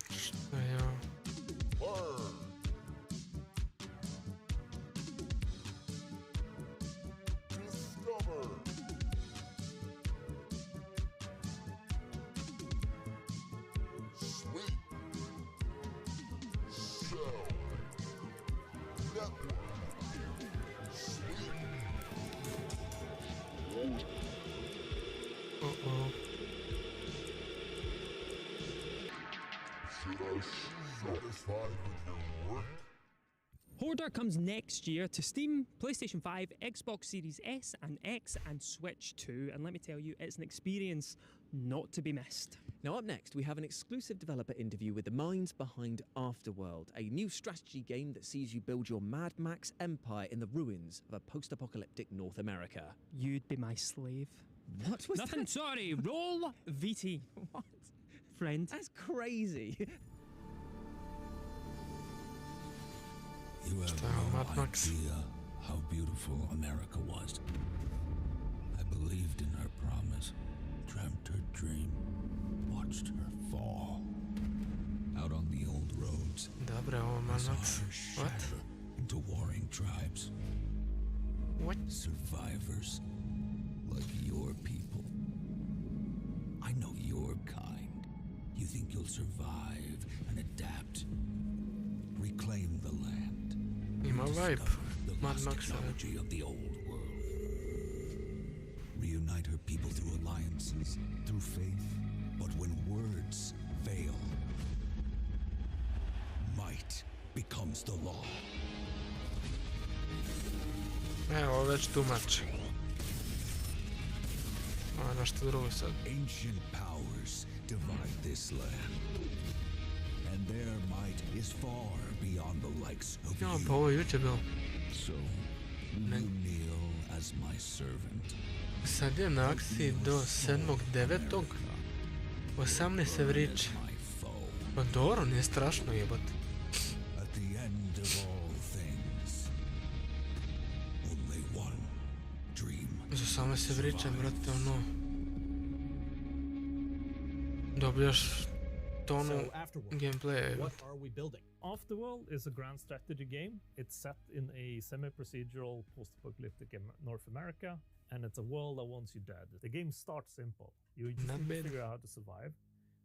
Šta je ovo? Uh-oh. Hoarder comes next year to Steam, PlayStation 5, Xbox Series S and X, and Switch 2. And let me tell you, it's an experience not to be missed. Now, up next, we have an exclusive developer interview with the minds behind Afterworld, a new strategy game that sees you build your Mad Max empire in the ruins of a post-apocalyptic North America. You'd be my slave. What was Nothing, that? sorry. Roll VT. What? Friend. That's crazy. You have no idea how beautiful America was. I believed in her promise, dreamt her dream, watched her fall. Out on the old roads, Dobre, ovo Mad Max. What? into warring tribes. What? Survivors like your people. I know your kind. You think you'll survive and adapt, reclaim the land. Ima vibe. The Mad lost Max. technology of the old world. Reunite her people through alliances, through faith. But when words fail, might becomes the law. Evo, već too much. Ovo je nešto drugo sad. Ancient powers divide this land. And their might is far beyond the likes of Ja, you. pa ovo je jučer bilo. So, you kneel as my servant. Sad je na akciji do 7.9. 18 se vriče. Pa dobro, nije strašno jebate. At the end of all things, only one dream. Za same se vriče, brate, ono. Dobijaš tonu gameplaya. What are we building? Afterworld is a grand strategy game. It's set in a semi-procedural post-apocalyptic North America, and it's a world that wants you dead. The game starts simple. You just need to figure out how to survive,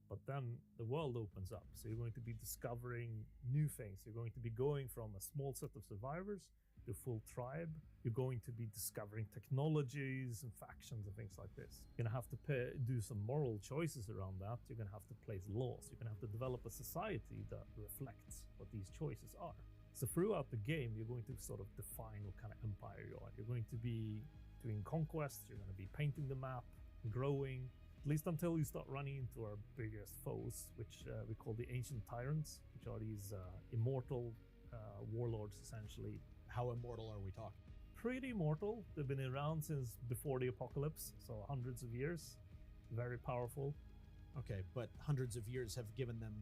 but then the world opens up. So you're going to be discovering new things. You're going to be going from a small set of survivors to a full tribe. You're going to be discovering technologies and factions and things like this. You're going to have to do some moral choices around that. You're going to have to place laws. You're going to have to develop a society that reflects what these choices are. So throughout the game, you're going to sort of define what kind of empire you are. You're going to be doing conquests. You're going to be painting the map, growing, at least until you start running into our biggest foes, which we call the ancient tyrants, which are these immortal warlords, essentially. How immortal are we talking? Pretty immortal. They've been around since before the apocalypse, so hundreds of years. Very powerful. Okay, but hundreds of years have given them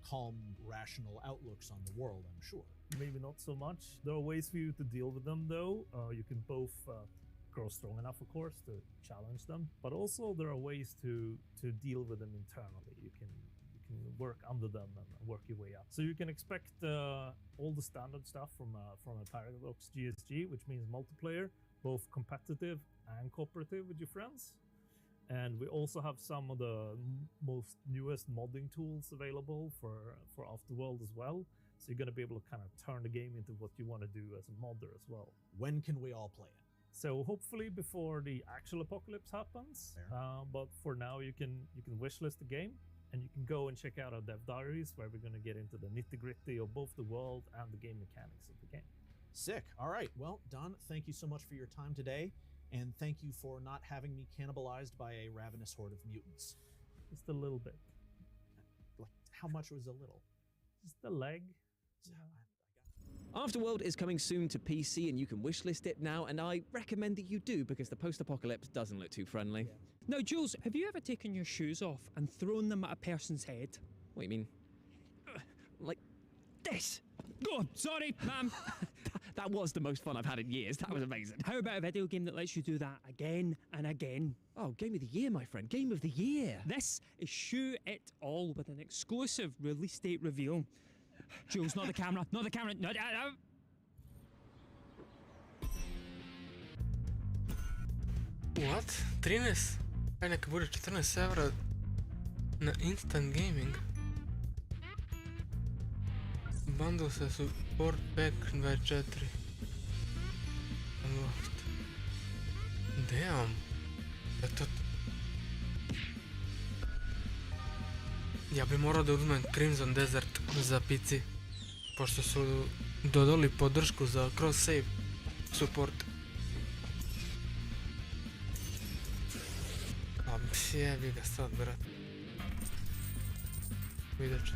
calm, rational outlooks on the world, I'm sure. Maybe not so much. There are ways for you to deal with them, though. You can both grow strong enough, of course, to challenge them, but also there are ways to deal with them internally. You can work under them and work your way up. So you can expect all the standard stuff from a Paradox GSG, which means multiplayer, both competitive and cooperative with your friends. And we also have some of the most newest modding tools available for Afterworld as well. So you're going to be able to kind of turn the game into what you want to do as a modder as well. When can we all play it? So hopefully before the actual apocalypse happens. But for now, you can wishlist the game. And you can go and check out our dev diaries, where we're going to get into the nitty-gritty of both the world and the game mechanics of the game. Sick. All right. Well, Don, thank you so much for your time today. And thank you for not having me cannibalized by a ravenous horde of mutants. Just a little bit. Like, how much was a little? Just a leg. Afterworld is coming soon to PC, and you can wishlist it now, and I recommend that you do, because the post-apocalypse doesn't look too friendly. Yeah. Now, Jules, have you ever taken your shoes off and thrown them at a person's head? What do you mean? Like this? Oh, sorry, ma'am. That was the most fun I've had in years. That was amazing. How about a video game that lets you do that again and again? Oh, Game of the Year, my friend. Game of the Year. This is Shoe It All with an exclusive release date reveal. Jules, not the camera, not the camera, no. What? 13? Aj neka bude 14 evra na Instant Gaming. Bundle sa support pack 24. Unlocked. Damn. Eto... Ja bi morao da uzmem Crimson Desert za PC, pošto su dodali podršku za cross-save support. A jebi ga sad, brat. Vidjet ću.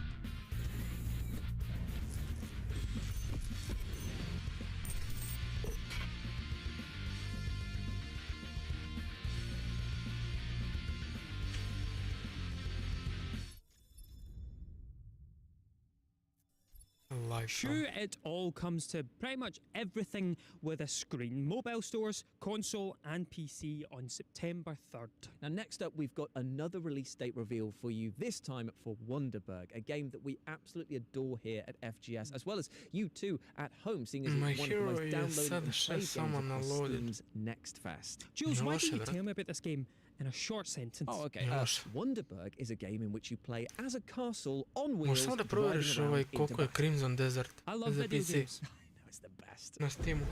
Sure, it all comes to pretty much everything with a screen. Mobile stores, console and PC on September 3rd. Now next up we've got another release date reveal for you, this time for Wonderberg, a game that we absolutely adore here at FGS, as well as you too at home, seeing as it's one of the most downloaded and played games across Steam's Next Fest. Jules, why don't you tell me about this game in a short sentence? Oh, okay. Wonderberg is a game in which you play as a castle on wheels. Možeš da provjeriš koliko je Crimson Desert I love za video PC? games. I know, it's the best. Na Steamu.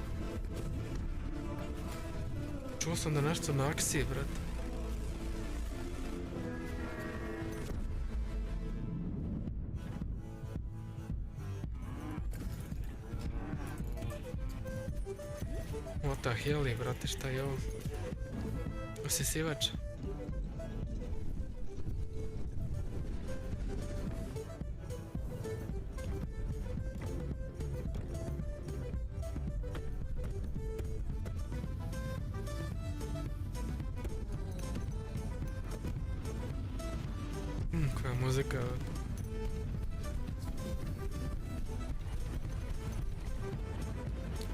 Čuo sam da nešto na akciji, brate. What the hell je, brate, šta je ovo? Osisivač. Koja muzika.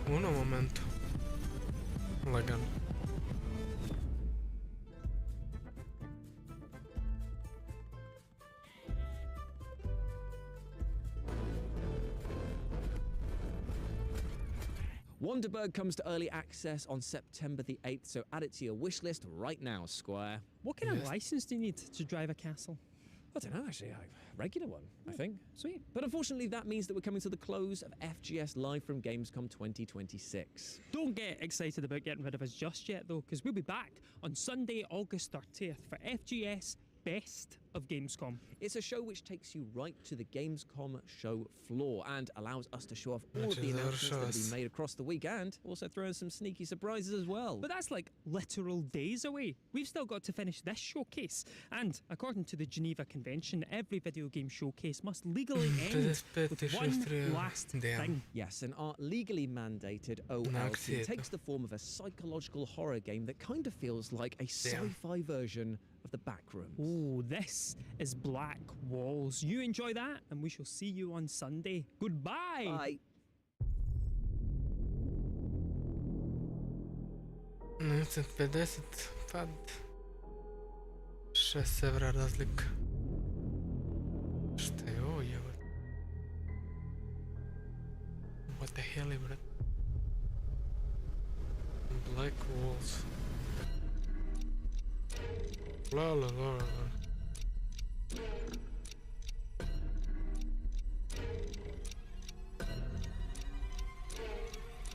U onom momentu. Lagano. Wonderberg comes to early access on September the 8th, so add it to your wish list right now, Squire. What kind of license do you need to drive a castle? I don't know, actually. A regular one, I think. Sweet. But unfortunately, that means that we're coming to the close of FGS Live from Gamescom 2026. Don't get excited about getting rid of us just yet, though, because we'll be back on Sunday, August 30th for FGS Best of Gamescom. It's a show which takes you right to the Gamescom show floor and allows us to show off all of the announcements that have been made across the week and also throw in some sneaky surprises as well. But that's like literal days away. We've still got to finish this showcase. And according to the Geneva Convention, every video game showcase must legally end with one last thing. Yes, and our legally mandated OLC takes the form of a psychological horror game that kind of feels like a sci-fi version of the Backrooms. Oh, this is Black Walls. You enjoy that, and we shall see you on Sunday. Goodbye. Bye. $50, pad. 6 evra razlika. Šta je ovo, jebate? What the hell je, brat? Black Walls. La la la la.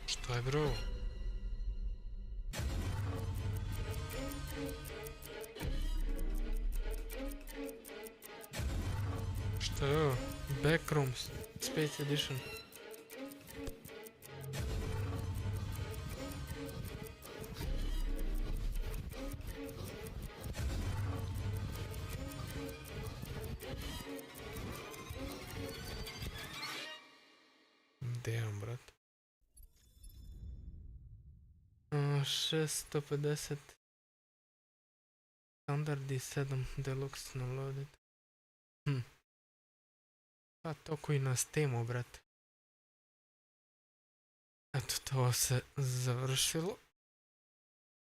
Šta je, bro? Šta je ovo? Backrooms Space Edition. Damn, brat. 650 standard i 7 deluxe na loaded. Pa toko i na Steamu, brat. Eto, to se završilo.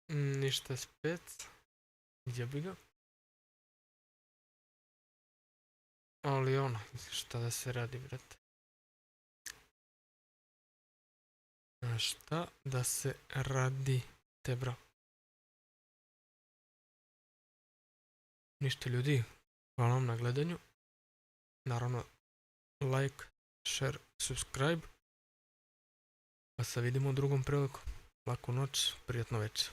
Ništa spec. Jebi ga. Ali ono, šta da se radi, brat. Šta da se radi, te bro. Ništa, ljudi, hvala vam na gledanju. Naravno, like, share, subscribe. Pa se vidimo u drugom priliku. Laku noć, prijatno večer.